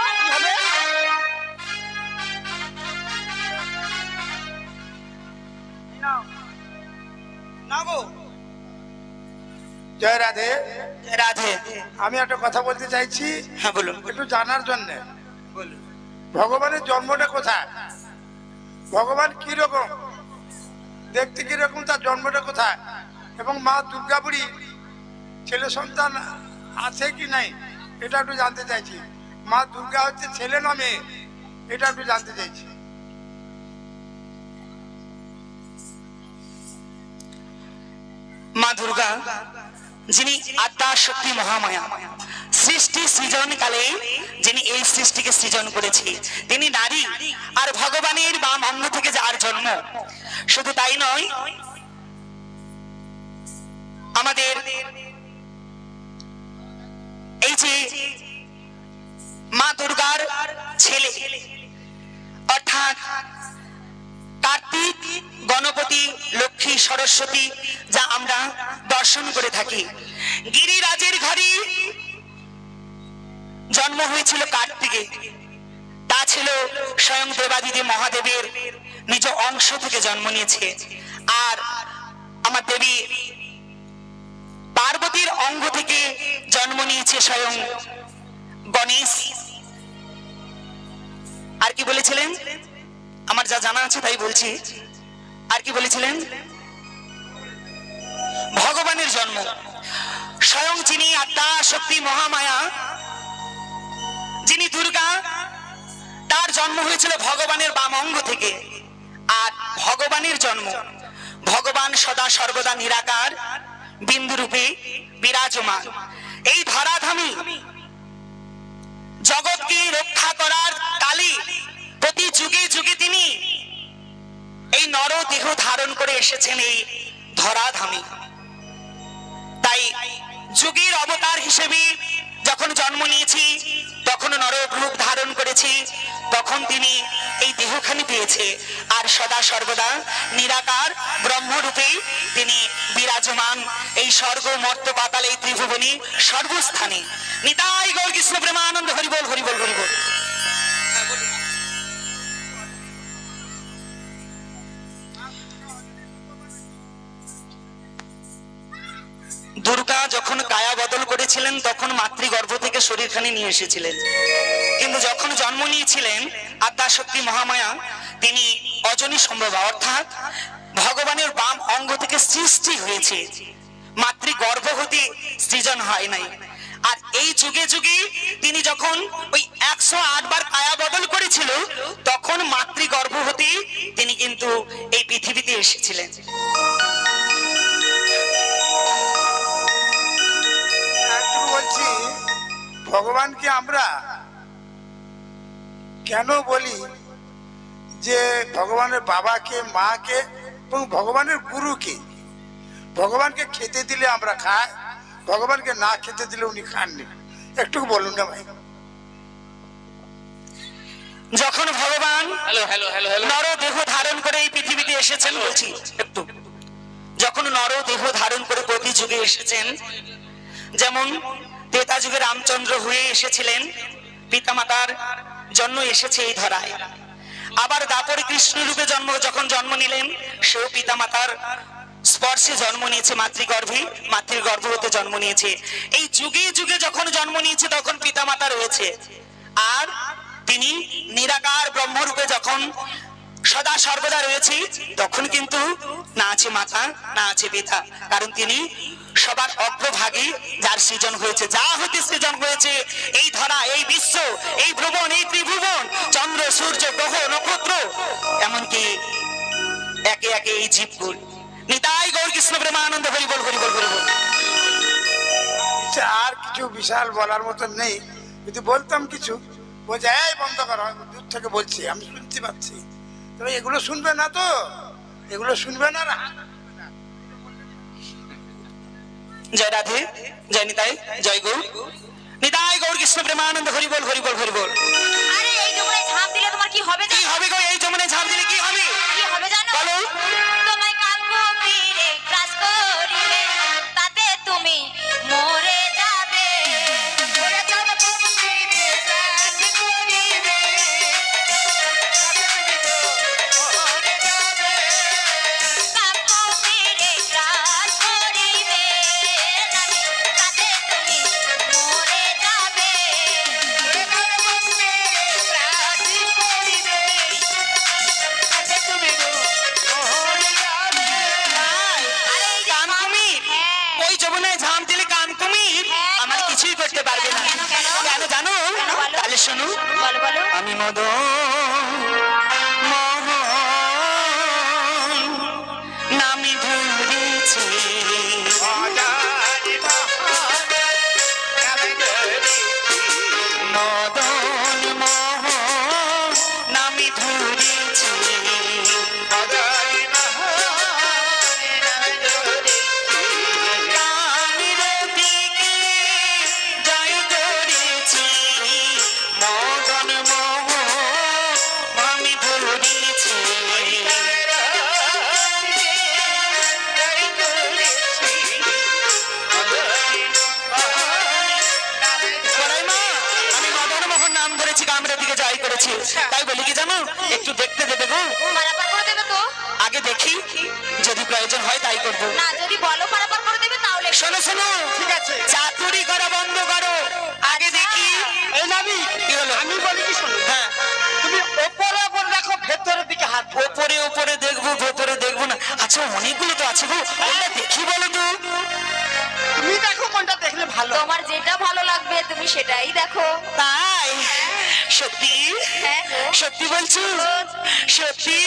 না গো। জয় রাধে। রাধে। আমি একটা কথা বলতে চাইছি, হ্যাঁ বলুন। একটু জানার জন্য। ভগবানের জন্মটা কোথায়, ভগবান কি রকম দেখতে, কি রকম তার জন্মটা কোথায়, এবং মা দুর্গা বুড়ি ছেলে সন্তান আছে কি নাই এটা একটু জানতে চাইছি। মা দুর্গা হচ্ছে ছেলে না মেয়ে এটা একটু জানতে চাইছি। মা দুর্গা যিনি আদ্যা শক্তি মহামায়া, সৃষ্টি সৃজন কালে যিনি এই সৃষ্টিকে সৃজন করেছে, তিনি নারী। আর ভগবানের বাম অঙ্গ থেকে যার জন্ম, শুধু তাই নয়, আমাদের এই যে মা দুর্গার ছেলে অর্থাৎ কার্তিক, গণপতি, লক্ষ্মী, সরস্বতী যা আমরা দর্শন করে থাকি, গিরিরাজের ঘরে জন্ম হয়েছিল কার্তিকে। তা ছিল স্বয়ং দেবাদিদেব মহাদেবের নিজ অংশ থেকে জন্ম নিয়েছে। আর আমার দেবী পার্বতীর অঙ্গ থেকে জন্ম নিয়েছে স্বয়ং গণেশ। আর কি বলেছিলেন? আমার যা জানা আছে তাই বলছি। আর কি বলেছিলেন? ভগবানের জন্ম, স্বয়ং যিনি আত্মা শক্তি মহামায়া, যিনি দুর্গা, তার জন্ম হয়েছিল ভগবানের বাম অঙ্গ থেকে। আর ভগবানের জন্ম, ভগবান সদা সর্বদা নিরাকার বিন্দু রূপে বিরাজমান এই ধরাধামে জগৎকে রক্ষা করার কালে প্রতি যুগে যুগে তিনি এই নর দেহ ধারণ করে এসেছেন এই ধরাধামে। তাই যুগের অবতার হিসেবে যখন জন্ম নিয়েছি, তখন নর রূপ ধারণ করেছি, তখন তিনি এই দেহখানি পেয়েছে। আর সদা সর্বদা নিরাকার ব্রহ্মরূপে তিনি বিরাজমান এই স্বর্গ মর্ত্য পাতাল এই ত্রিভুবনী সর্বস্থানে। নিতাই গৌর কৃষ্ণ প্রেমানন্দ, হরিবল হরিবল হরিবল। দুর্গা যখন কায়া বদল করেছিলেন তখন মাতৃগর্ভ থেকে শরীরখানি নিয়ে এসেছিলেন, কিন্তু যখন জন্ম নিয়েছিলেন আদ্যা শক্তি মহামায়া, তিনি অজনী সম্ভবা অর্থাৎ ভগবানের বাম অঙ্গ থেকে সৃষ্টি হয়েছে, মাতৃগর্ভ হতে সৃজন হয় নাই। আর এই যুগে যুগে তিনি যখন ওই 108 বার কায়া বদল করেছিল, তখন মাতৃগর্ভ হতে তিনি কিন্তু এই পৃথিবীতে এসেছিলেন। বলছি ভগবানকে আমরা কেন বলি যে ভগবানের বাবাকে, মাকে এবং ভগবানের গুরুকে? ভগবানকে খেতে দিলে আমরা খাই, ভগবানকে না খেতে দিলে উনি খাননি। একটু বলুন না ভাই। যখন ভগবান নর দেহ ধারণ করে এই পৃথিবীতে এসেছেন, বলছি একটু, যখন নর দেহ ধারণ করে প্রতি যুগে এসেছেন, যেমন ত্রেতা যুগে রামচন্দ্র হয়ে এসেছিলেন, পিতামাতার জন্ম এসেছে এই ধরায়। আবার দাপর কৃষ্ণ রূপে যখন জন্ম নিলেন, সেও পিতামাতার স্পর্শে জন্ম নিয়েছে, মাতৃগর্ভে, মাতৃগর্ভ হতে জন্ম নিয়েছে। এই যুগে যুগে যখন জন্ম নিয়েছে তখন পিতামাতা রয়েছে। আর তিনি নিরাকার ব্রহ্মরূপে যখন সদা সর্বদা রয়েছে, তখন কিন্তু না আছে মাতা না আছে পিতা, কারণ তিনি সবার অগ্রভাগে যার সৃজন হয়েছে, যা হতে সৃজন হয়েছে এই ধরা, এই বিশ্ব, এই ভ্রমণ, এই ত্রিভুবন, চন্দ্র সূর্য গ্রহ নক্ষত্র, এমনকি একে একে এই জীবগুলো। নিতাই গৌর কৃষ্ণ প্রেমানন্দ, হরি বল হরি বল হরি বল। আর কিছু বিশাল বলার মতন নেই, যদি বলতাম কিছু বলছে এই বন্ধ করো, দূর থেকে বলছি আমি শুনতে পাচ্ছি, তবে এগুলো শুনবে না তো, এগুলো শুনবে না। জয় রাধে, জয় নিতাই, জয় গৌর, নিতাই গৌর কৃষ্ণ প্রেমানন্দ, হরি বল হরি বল হরি বল। আরে এই যমুনায় ঝাঁপ দিলে তোমার কি হবে কি জানো? হবে গো, এই যমুনায় ঝাঁপ দিলে কি হবে? কি হবে জানো? বলো। তোমায় কাকুমিরে গ্রাস করিবে, তাতে তুমি মরে যাবে। মরে যাবে কুমিরে গ্রাস করিবে, মরে যাবে। কাকুমিরে গ্রাস করিবে, তাতে তুমি মরে যাবে। মরে যাবে কুমিরে গ্রাস করিবে, তাতে তুমি মরে যাবে। আরে এই যে কানকুমির, হ্যাঁ। ওই যমুনায় ঝাঁপ দিলে কানকুমির হ্যাঁ গো। আমার কিছুই করতে পারবে না। কেন, কেন? কেন জানো? কেন বলো? তাহলে শোনো, বলো বলো। আমি মদন মোহন নামে ধরেছি, মদন মোহন নামে ধরেছি, রামের দিকে জয় করেছি, মদন মোহন আমি ধরেছি। বড়াই মা, আমি মদন মোহন নাম ধরেছি, কামরের দিকে জয় করেছি, তাই বলি কি জানো, একটু দেখতে দেবে গো? পারাপার করে দেবে তো? আগে দেখি, যদি প্রয়োজন হয় তাই করবো। না, যদি বলো পারাপার করে দেবে তাহলে। শোনো শোনো, ঠিক আছে। চাতুরি করা বন্ধ করো, আগে দেখি। এই নাবি, কি হলো? আমি বলি কি শোনো, হ্যাঁ, তুমি ওপরে ওপরে দেখো, ভেতরের দিকে হাত দাও। ওপরে ওপরে দেখবো, ভেতরে দেখবো না? আচ্ছা, অনেকগুলো তো আছে গো, কোনটা দেখি বলো তো? তুমি দেখো কোনটা দেখলে ভালো। তোমার যেটা ভালো লাগবে তুমি সেটাই দেখো। তাই? সত্যি? হ্যাঁ গো। সত্যি বলছো? সত্যি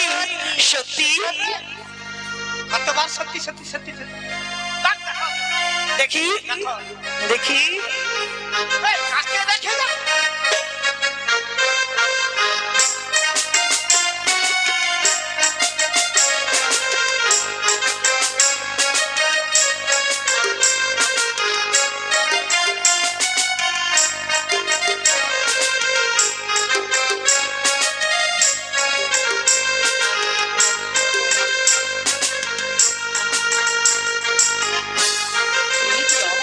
সত্যি? কতবার সত্যি সত্যি সত্যি সত্যি। দেখ, দেখো, দেখি দেখো। দেখি। এই, কাকে দেখে না?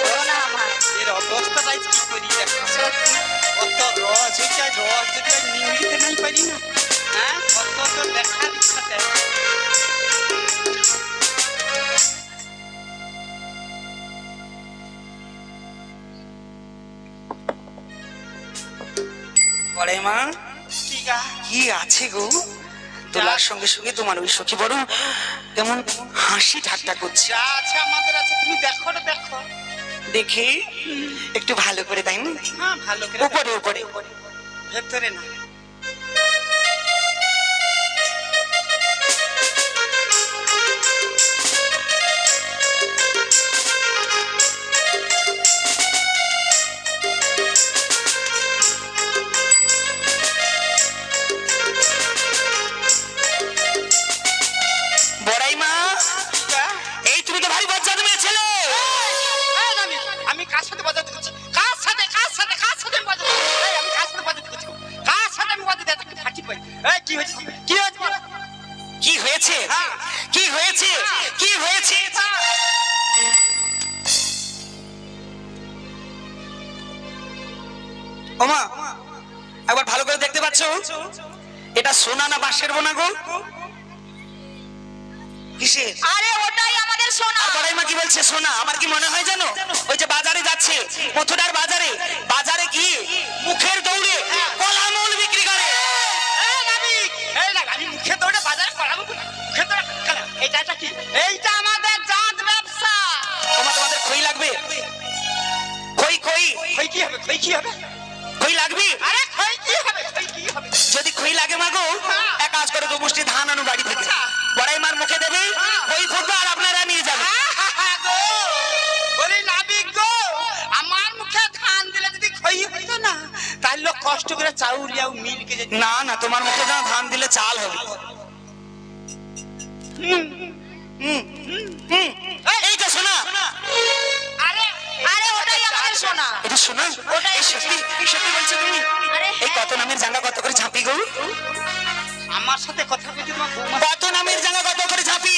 বলো না আমার। এর অবস্থাটাই কি করি দেখো। সত্যি। কত রস হয়েছে, রস যদি আর নিংড়িতে নাই পারি না, হ্যাঁ, কত তো দেখার ইচ্ছাতে। বড়াই মা, কি গা? কি আছে গো? তোলার সঙ্গে সঙ্গে তোমার ওই সখী বড় কেমন হাসি ঠাট্টা করছে। যা আছে আমাদের আছে, তুমি দেখো না, দেখো। দেখি একটু ভালো করে, তাই না? হ্যাঁ, ভালো করে উপরে উপরে। ভেতরে না। বড়াই মা, কি গা? এই তুমি তো ভারী বজ্জাত মেয়ে ছেলে। এই নামি, আমি কার সাথে বাজাতে করছি? কার সাথে আমি বাজাতে করছি? এই, আমি কার সাথে বাজাতে করছি? কার সাথে আমি বাজাতে এত ফাটি পাই? এই, কি হয়েছে? কি হয়েছে বলো? কি হয়েছে? হ্যাঁ। কি হয়েছে? কি হয়েছে? ওমা, একবার ভালো করে দেখতে পাচ্ছ? এটা সোনা না বাঁশের বোনা গো? কিসের? আরে ওটাই আমাদের সোনা। আর বড়াই মা কি বলছে সোনা? আমার কি মনে হয় জানো, ওই যে বাজারে যাচ্ছে, মথুরার বাজারে, বাজারে গিয়ে মুখের দৌড়ে কলামূল বিক্রি করে। এই নামি, এই কেন আমি মুখে দৌড়ে বাজারে করাবো মুখে দৌড়ে কেন এটা কি এইটা আমাদের জাত ব্যবসা তোমাদের খই লাগবে খই খই খই কি হবে খই কি হবে খই লাগবে আরে খই কি হবে খই কি হবে যদি খই লাগে মাগো এক কাজ করে 2 মুষ্টি ধান আনো বাড়ি থেকে বড়াই মার মুখে দেবে খই ফুটবে আর আপনারা নিয়ে যাবেন বলি নাবিক গো আমার মুখে ধান দিলে যদি খই হইতো না তাহলে লোক কষ্ট করে চাউল ইয়াও মিলকে যেত না না তোমার মুখে না ধান দিলে চাল হবে এইটা শোনা আরে আরে ওটাই আমাদের সোনা এটা শোনা ওটাই সত্যি সত্যি বলছো তুমি আরে এই কত নামের জাঙ্গা কত করে ঝাঁপি গো আমার সাথে কথা কইতে তোমার বৌমা কত নামের জাঙ্গা কত করে ঝাঁপি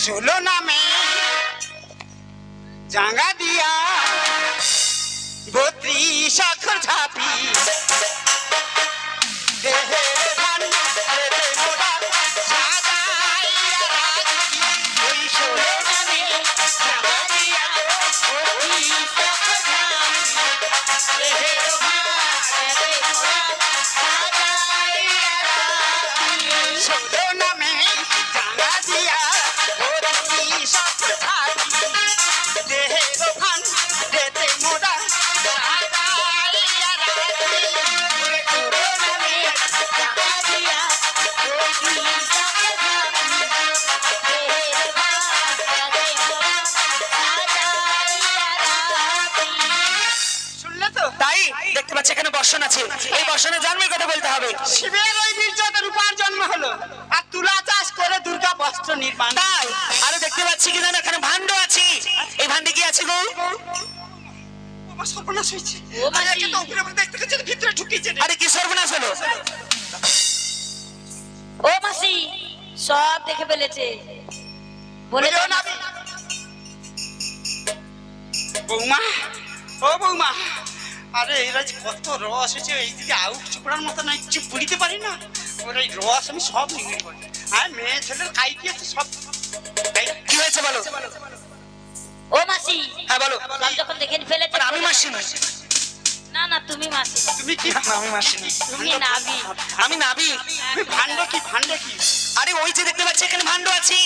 16 নামে জাঙ্গা দিয়া 32 অক্ষর ঝাপি দেহে ধান আরে রে মোরা সাজাইয়া রাখি ওই 16 নামে জাঙ্গা দিয়া 32 অক্ষর ঝাপি দেহে ধান আরে রে মোরা সাজাইয়া রাখি 16 নামে জাঙ্গা দিয়া 32 অক্ষর ঝাপি দেহে ধান দেতে মোরা শুনলে তো তাই দেখতে পাচ্ছি এখানে বর্ষণ আছে এই বর্ষণে জন্মের কথা বলতে হবে শিবের ওই বীর্যতে রূপার জন্ম হলো আর তুলা চাষ করে দুর্গা বস্ত্র নির্মাণ তাই আরো দেখতে পাচ্ছি কি জানো এখানে ভান্ড আছে এই ভান্ডে কি আছে গো আমার সর্বনাশ হয়েছে ও মাসি। আরে তো উপরে উপরে দেখতে গেছে ভিতরে ঢুকিয়েছে রে। আরে কি সর্বনাশ হলো ও মাসি সব দেখে ফেলেছে বলে বুঝলো দাও না? মাসি। বৌমা ও বৌমা আরে এরা যে কত রস হয়েছে এই দিকে আউট চুপড়ার মতো না চুপ পুড়িতে পারি না ওর এই রস আমি সব নিয়ে করি আর মেয়ে ছেলের খাই দিয়েছে সব তাই না? কি হয়েছে বলো ও মাসি হ্যাঁ বলো সব যখন দেখে ফেলেছে আমি মাসি নই না না তুমি মাসি তুমি কি না, আমি মাসি নই তুমি নাবি আমি নাবি তুমি ভাণ্ড কি আরে ওই যে দেখতে পাচ্ছি এখানে ভান্ড আছে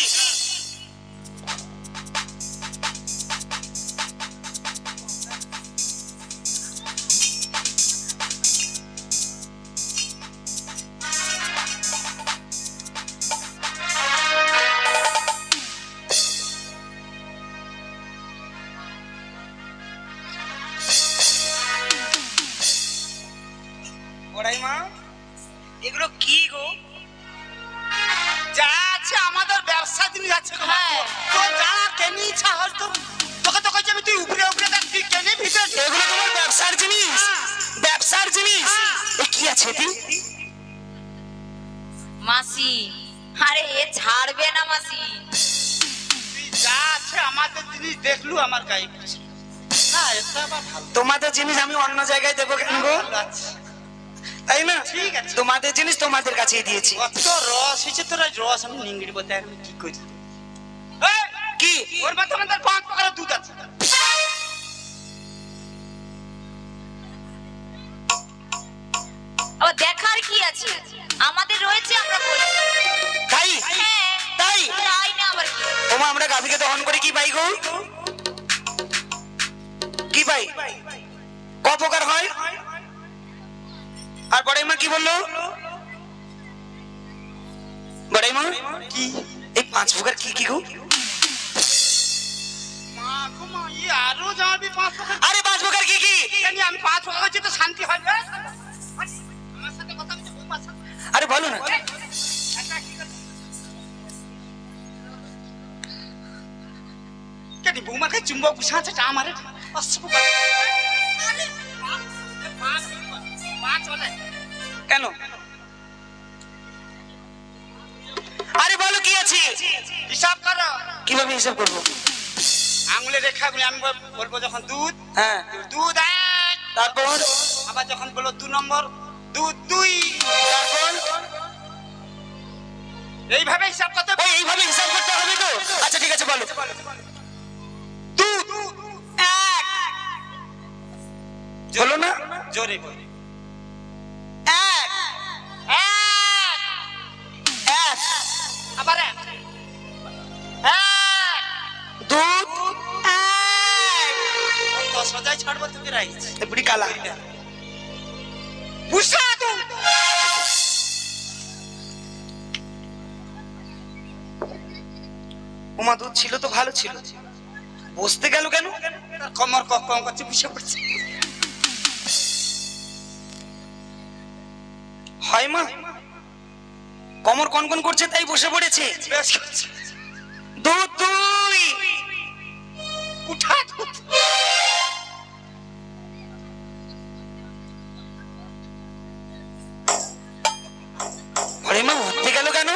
ওরাই মা এগুলো কি গো যা আছে আমাদের ব্যবসা জিনিস আছে গো। হ্যাঁ। তো জানা কেনি ইচ্ছা হল তো তোকে তো কইছি আমি তুই উপরে উপরে দেখ তুই কেনি ভিতরে ঢুক। এগুলো তোমার ব্যবসার জিনিস ব্যবসার জিনিস এ কি আছে এটি মাসি আরে এ ছাড়বে না মাসি তুই যা আছে আমাদের জিনিস দেখলু আমার গায়ে পড়ছে না এটা আবার ভালো তোমাদের জিনিস আমি অন্য জায়গায় দেবো কেন গো ভালো আছে। তাই না ঠিক আছে। তোমাদের জিনিস তোমাদের কাছেই দিয়েছি কত রস হয়েছে তোর এই রস আমি নিংড়ি বলতে আমি কি করি এই, কি ওর মধ্যে আমাদের 5 প্রকারের দুধ আছে ও দেখার কি আছে আমাদের রয়েছে আমরা বলছি তাই হ্যাঁ তাই তাই না আবার কি ওমা আমরা গাভীকে দহন করে কি পাই গো কি পাই ক প্রকার হয় আর বড়াইমা কি বললো বড়াইমা কি এই 5 প্রকার কি কি গো মা গো মা ই আরো যাবি 5 প্রকার আরে 5 প্রকার কি কি জানি আমি 5 প্রকার হচ্ছে তো শান্তি হয় না আমার সাথে কথা বলতে বৌমার সাথে আরে বলো না কেন বৌমার কাছে চুম্বক বসে আছে টা আমারে অসুখ কেন আরে বলো কি আছে হিসাব করো কিভাবে হিসাব করবো আঙুলে রেখাগুলো আমি বলবো যখন দুধ হ্যাঁ দুধ 1 তারপর আবার যখন বলো 2 নম্বর দুধ 2 তারপর এইভাবে হিসাব করতে ওই এইভাবে হিসাব করতে হবে তো আচ্ছা ঠিক আছে বলো দুধ 1 বলো না জোরে বল 1 2 ছাড়বো তোকে রাইস এ বুড়ি কালা বুঝা তো উমা দুধ ছিল তো ভালো ছিল, বসতে গেল কেন? কমর কম করছে বুঝে পড়ছে হয় মা, কোমর কনকন করছে তাই বসে পড়েছে। বেশ করছে দুধ দুই উঠা দুধ আরে মা উঠতে গেল কেন?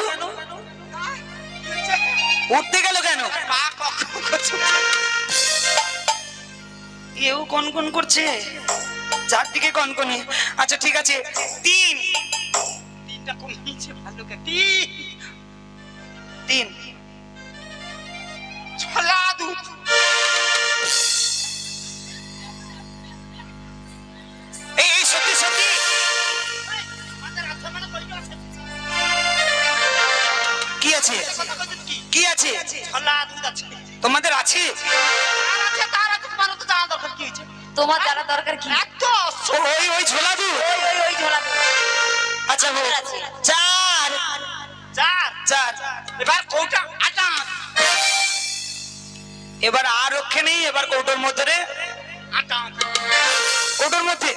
উঠতে গেল কেন? পা কখন করছে এও কনকন করছে, চারদিকে কনকনে। আচ্ছা ঠিক আছে, তিন তিনটা কমিয়েছে ভালো কে তিন ছলা দুধ এই এই সত্যি সত্যি কি আছে? কি আছে? ছলা দুধ আছে তোমাদের আছে? তার আছে তোমার তো জানা দরকার কি হয়েছে তোমার জানা দরকার কি? এত ওই ওই ঝোলা দুধ। ওই ঝোলা দুধ। আচ্ছা গো, আছে। চার চার চার এবার কোটা আটা এবার আর রক্ষে নেই, এবার কৌটোর মধ্যে রে, আটা কৌটোর মধ্যে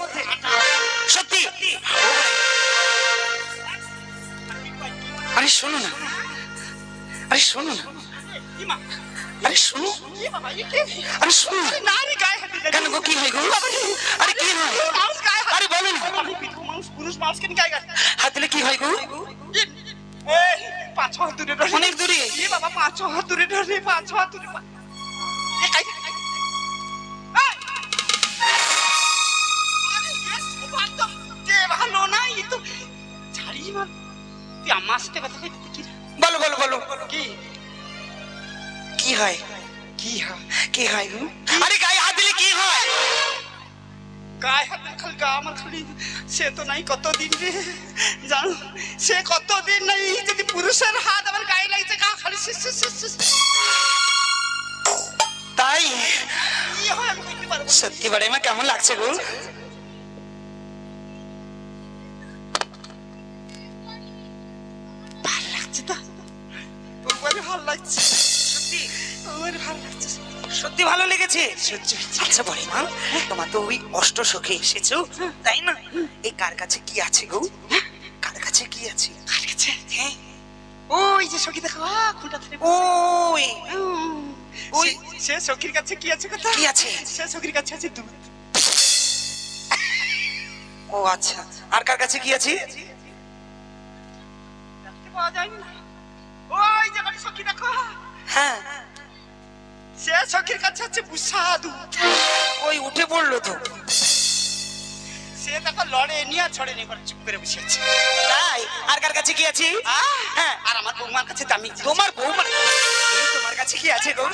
সত্যি। আরে শোনো না, আরে শোনো না, আরে শোনো, কি বাবা এই কি আরে শোনো না। নারী গায়ে হাত দিলে কেন গো, কি হয় গো? আরে কি হয়? মানুষ গায়ে হাত আরে বলো না, আমি বিধবা মানুষ পুরুষ মানুষ কেন গায়ে হাত হাত দিলে কি হয় গো? এই 5 হাত দূরে ধরে অনেক দূরে। এই বাবা 5 হাত দূরে ধরে 5 হাত দূরে এই গায়ে ভালো না এই তো ছাড়ি মার তুই আমার সাথে কথা কইতে কি বলো বলো বলো, কি কি হয়? কি হয় কি হয় গো? আরে গায়ে হাত দিলে কি হয়? গায়ে হাত খালি গা আমার খালি সে তো নাই কতদিন রে জানো সে কতদিন নাই যদি পুরুষের হাত আমার গায়ে লাগছে গা খালি তাই কি হয় আমি কইতে পারবো সত্যি বারে মা কেমন লাগছে গো? ভালো লাগছে তো তোমার ভালো লাগছে সত্যি আমার ভালো লাগছে সত্যি ভালো লেগেছে। আচ্ছা বলে মা, তোমার তো ওই অষ্ট সখী এসেছো তাই না? এই কার কাছে কি আছে গো? কার কাছে কি আছে? কার কাছে হ্যাঁ ওই যে সখী দেখো খুঁটা ধরে ওই ওই সে সখীর কাছে কি আছে কথা কি আছে? সে সখীর কাছে আছে দুধ ও আচ্ছা, আর কার কাছে কি আছে? দেখতে পাওয়া যায় না ওই যে বাড়ি সখী দেখো হ্যাঁ সে সখীর কাছে আছে বুসা দুধ ওই উঠে পড়লো তো। সে দেখো লড়ে নিয়ে ছড়ে নিয়ে করে চুপ করে বসে আছে তাই আর কার কাছে কি আছে? হ্যাঁ আর আমার বৌমার কাছে দামি তোমার বৌমা, এই তোমার কাছে কি আছে গো?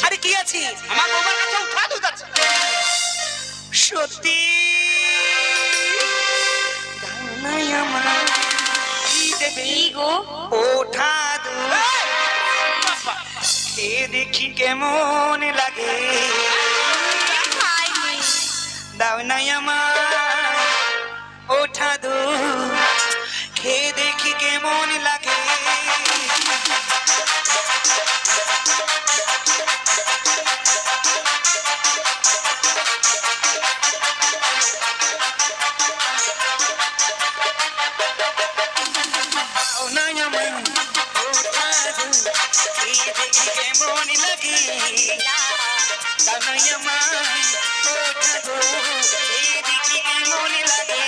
আরে কি আছে? আমার বৌমার কাছে উঠা দুধ আছে সত্যি নাই আমার কি দেবে কি গো? ওঠা দুধ খেয়ে দেখি কেমন লাগে, খাইনি। দাও নাই আমার ওঠা দুধ খেয়ে দেখি কেমন লাগে। দাও নাই আমার ওঠা দুধ খেয়ে দেখি কেমন লাগে, দাও নাই আমার ওঠা দুধ খেয়ে দেখি কেমন লাগে।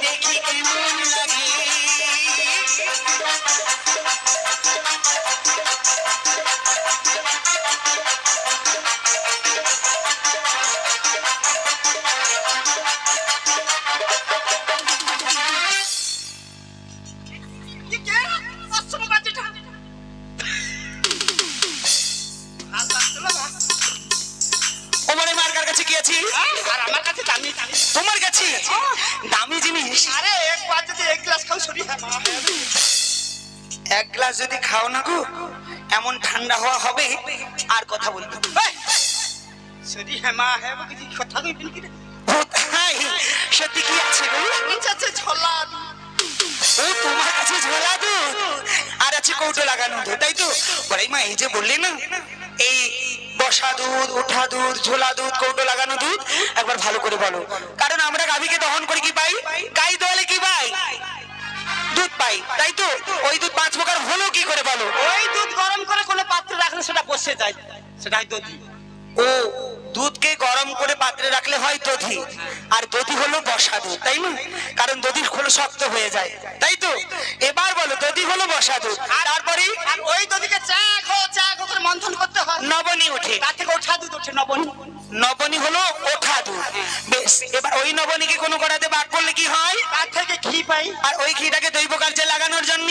দেখি কেমন লাগে। দিয়েছি আর আমার কাছে দামি জিনিস। তোমার কাছে দামি জিনিস। আরে একবার যদি এক গ্লাস খাও শরীর হ্যাঁ মা এক গ্লাস যদি খাও না গো এমন ঠান্ডা হওয়া হবে আর কথা বলতে হবে না। শরীর হ্যাঁ মা হ্যাঁ কিছু কথা কইবেন কি রে? কোথায় সত্যি কি আছে গো? আচ্ছা আচ্ছা ঝোলা ও তোমার কাছে ঝোলা দুধ আর আছে কৌটো লাগানো দুধ, তাই তো? বড়াই মা এই যে বললে না এই বসা দুধ, ওঠা দুধ, ঝোলা দুধ, কৌটো লাগানো দুধ, একবার ভালো করে বলো। কারণ আমরা গাভীকে দহন করে কি পাই? গাই দোয়ালে কি পাই? দুধ পাই, তাই তো? ওই দুধ 5 প্রকার হলো কি করে বলো? ওই দুধ গরম করে কোনো পাত্রে রাখলে সেটা বসে যায়, সেটাই দধি। ও দুধকে গরম করে পাত্রে রাখলে হয় দধি, আর দধি হলো বসা দুধ, তাই না? কারণ দধির খোল শক্ত হয়ে যায়, তাই তো? এবার বলো দধি হলো বসা দুধ, আর তারপরে আর ওই দধিকে চা করে মন্থন করতে হয়, নবনী ওঠে, তার থেকে ওঠা দুধ ওঠে নবনী। নবনী হলো ওঠা দুধ। বেশ, এবার ওই নবনীকে কোনো করাতে বাদ করলে কি হয়? তার থেকে ঘি পাই, আর ওই ঘিটাকে দৈব কার্যে লাগানোর জন্য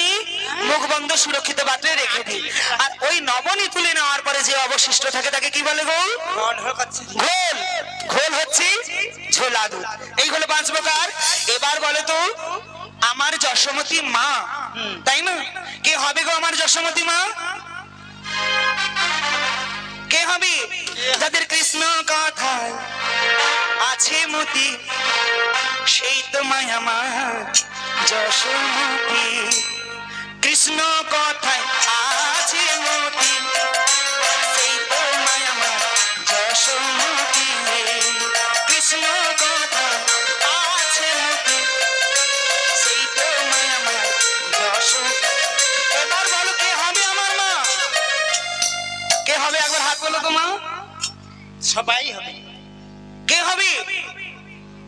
মুখ বন্ধ সুরক্ষিত পাত্রে রেখে দিই। আর ওই নবনী তুলে নেওয়ার পরে যে অবশিষ্ট থাকে তাকে কি বলে গো? ঘন হয়ে যাচ্ছে। ঘোল। ঘোল হচ্ছে ঝোলা দুধ। এই হলো 5 প্রকার। এবার বলো তো আমার যশোমতী মা, তাই না? কে হবে গো আমার যশোমতী মা? কে হবে? যাদের কৃষ্ণ কথায় আছে মতি, সেই তো মায়া আমার যশোমতী। কৃষ্ণ কথায় আছে মতি, সেই তো মায়া আমার যশোমতী। কৃষ্ণ কথায় আছে মতি, সেই তো মায়া আমার যশোমতী। এবার বলো কে হবে আমার মা? কে হবে? একবার হাত বলো তো মা। সবাই হবে। কে হবে?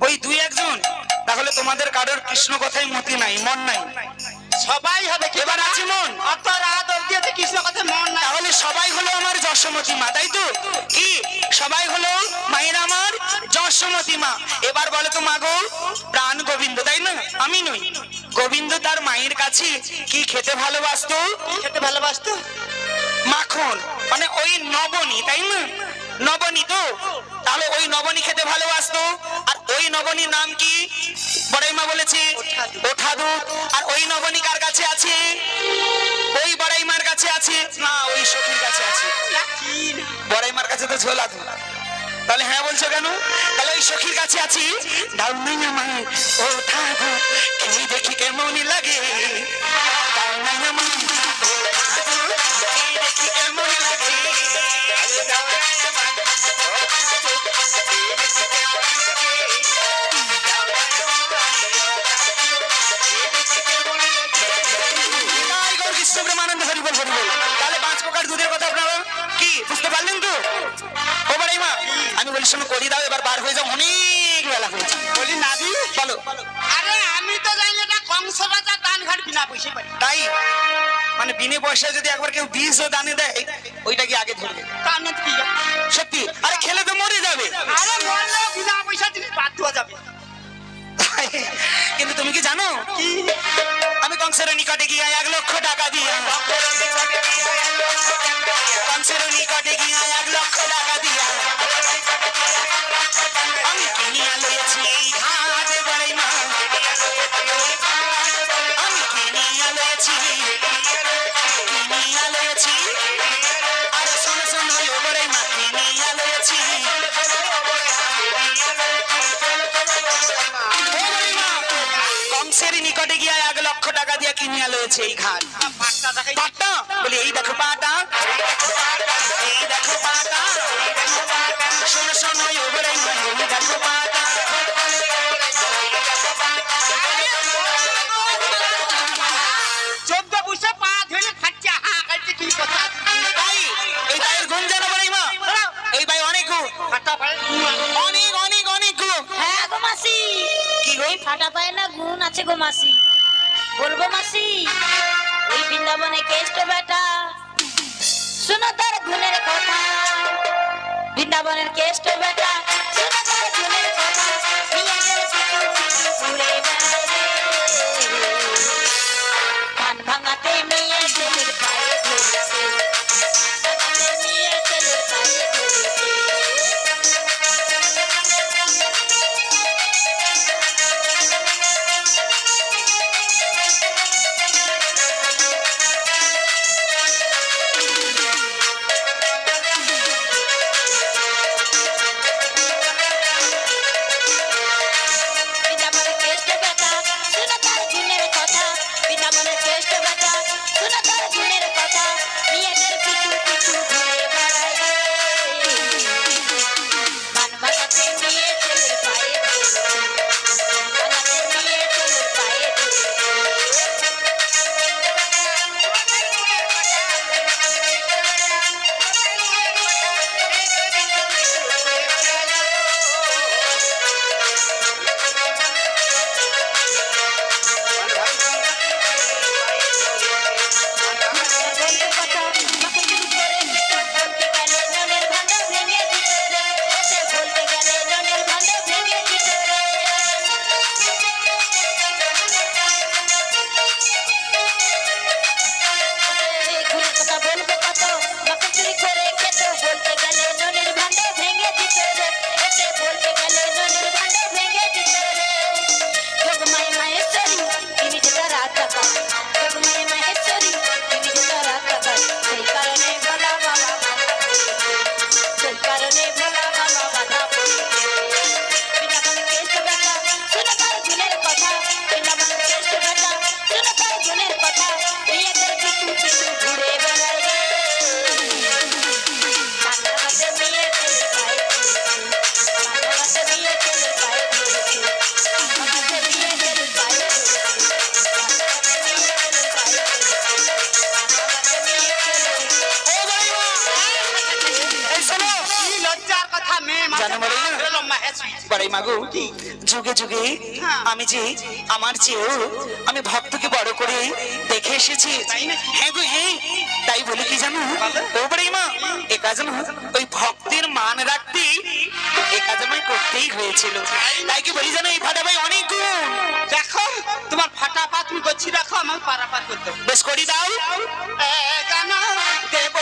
ওই 2-1 জন? তাহলে তোমাদের কারোর কৃষ্ণ কথায় মতি নাই, মন নাই। সবাই হবে। এবার আছে মন। অত রাত অবধি আছে কৃষ্ণ কথা মন না। তাহলে সবাই হলো আমার যশোমতী মা, তাই তো? কি সবাই হলো মায়ের আমার যশোমতী মা। এবার বলো তো মা গো প্রাণ গোবিন্দ, তাই না? আমি নই। গোবিন্দ তার মায়ের কাছে কি খেতে ভালোবাসতো? খেতে ভালোবাসতো মাখন, মানে ওই নবনী, তাই না? নবনী তো, তাহলে ওই নবনী খেতে ভালোবাসতো। আর ওই নবনীর নাম কি? বড়াই মা বলেছে ওঠা দুধ। আর ওই নবনী কার কাছে আছে? ওই বড়াই মার কাছে আছে না ওই সখীর কাছে আছে? বড়াই মার কাছে তো ঝোলা দুধ। তাহলে হ্যাঁ বলছো কেন? তাহলে ওই সখীর কাছে আছি। দাও নাই আমায় ওঠা দুধ, খেয়ে দেখি কেমন লাগে। দাও নাই আমায় ওঠা দুধ, খেয়ে দেখি কেমন লাগে। দাও নাই আমায় ওঠা দুধ, খেয়ে দেখি কেমন লাগে। দাও নাই আমায় গৌর কৃষ্ণ প্রেমানন্দ হরি বল হরি বল। তাহলে 5 প্রকার দুধের কথা আপনারা কি বুঝতে পারলেন তো? ও বড়াই মা আমি বলি শোনো করি দাও, এবার বার হয়ে যাও, অনেক বেলা হয়েছে। বলি নাবি বলো। আরে আমি তো জানি এটা কংস রাজা দান ঘাট বিনা পয়সা পাই। তাই মানে বিনে পয়সায় যদি একবার কেউ 20ও দানে দেয় ওইটা কি আগে ধরবে? তার না কি সত্যি? আরে খেলে তো মরে যাবে। আরে মরলে বিনা পয়সা জিনিস বাদ দেওয়া যাবে। কিন্তু তুমি কি জানো কি আমি কংসের নিকটে গিয়ে 1 লক্ষ টাকা দিয়া, কংসের নিকটে গিয়ে 1 লক্ষ টাকা দিয়া আমি কিনিয়া লইয়াছি এই ঘাট বড়াই মা। আমি কিনিয়া লইয়াছি আরে শোনো শোনো ও বড়াই মা কিনিয়া লইয়াছি। কংসের নিকটে গিয়া 1 লক্ষ টাকা দিয়া কিনিয়া লইছে এই ঘাট। পাটটা দেখাই পাটা বলি এই দেখো পাটা, এই দেখো পাটা, শোনো শোনো ও বড়াই মা এই দেখো পাটা। 14 পয়সা পা ধরে খাচ্চা হা খাইতে কি কথা। তাই এই ভাইয়ের গুণ জানো বড়াই মা? এই ভাই অনেক গুণ, ফাটা পায় অনেক অনেক অনেক গুণ। হ্যাঁ গো মাসি, কি গো? এই ফাটা পায় না গুণ আছে গো মাসি। বলবো মাসি ওই বৃন্দাবনে কেষ্ট বেটা, শুনো তার গুণের কথা। বৃন্দাবনের কেষ্ট বেটা, শুনো তার গুণের কথা। মেয়েদের পিছু পিছু ঘুরে বেড়ায় রে। কান ভাঙাতে মেয়ে ছেলের পায়ে ধরেছে, মেয়ে ছেলের পায়ে ধরেছে। জানো বড়াই মা লম্বা হ্যাঁ সুইচ বড়াই মাগো যুগে যুগে আমি যে আমার চেয়েও আমি ভক্তকে বড় করে দেখে এসেছি হ্যাঁ গো হ্যাঁ তাই বলে কি জানো ও বড়াই মা এ কাজ না ওই ভক্তের মান রাখতে এ কাজ আমায় করতেই হয়েছিল তাই কি বলি জানো এই ফাটা ভাই অনেক গুণ দেখো তোমার ফাটাফাট তুমি করছি রাখো আমার পারাপার করতে বেশ করি দাও গানা দেব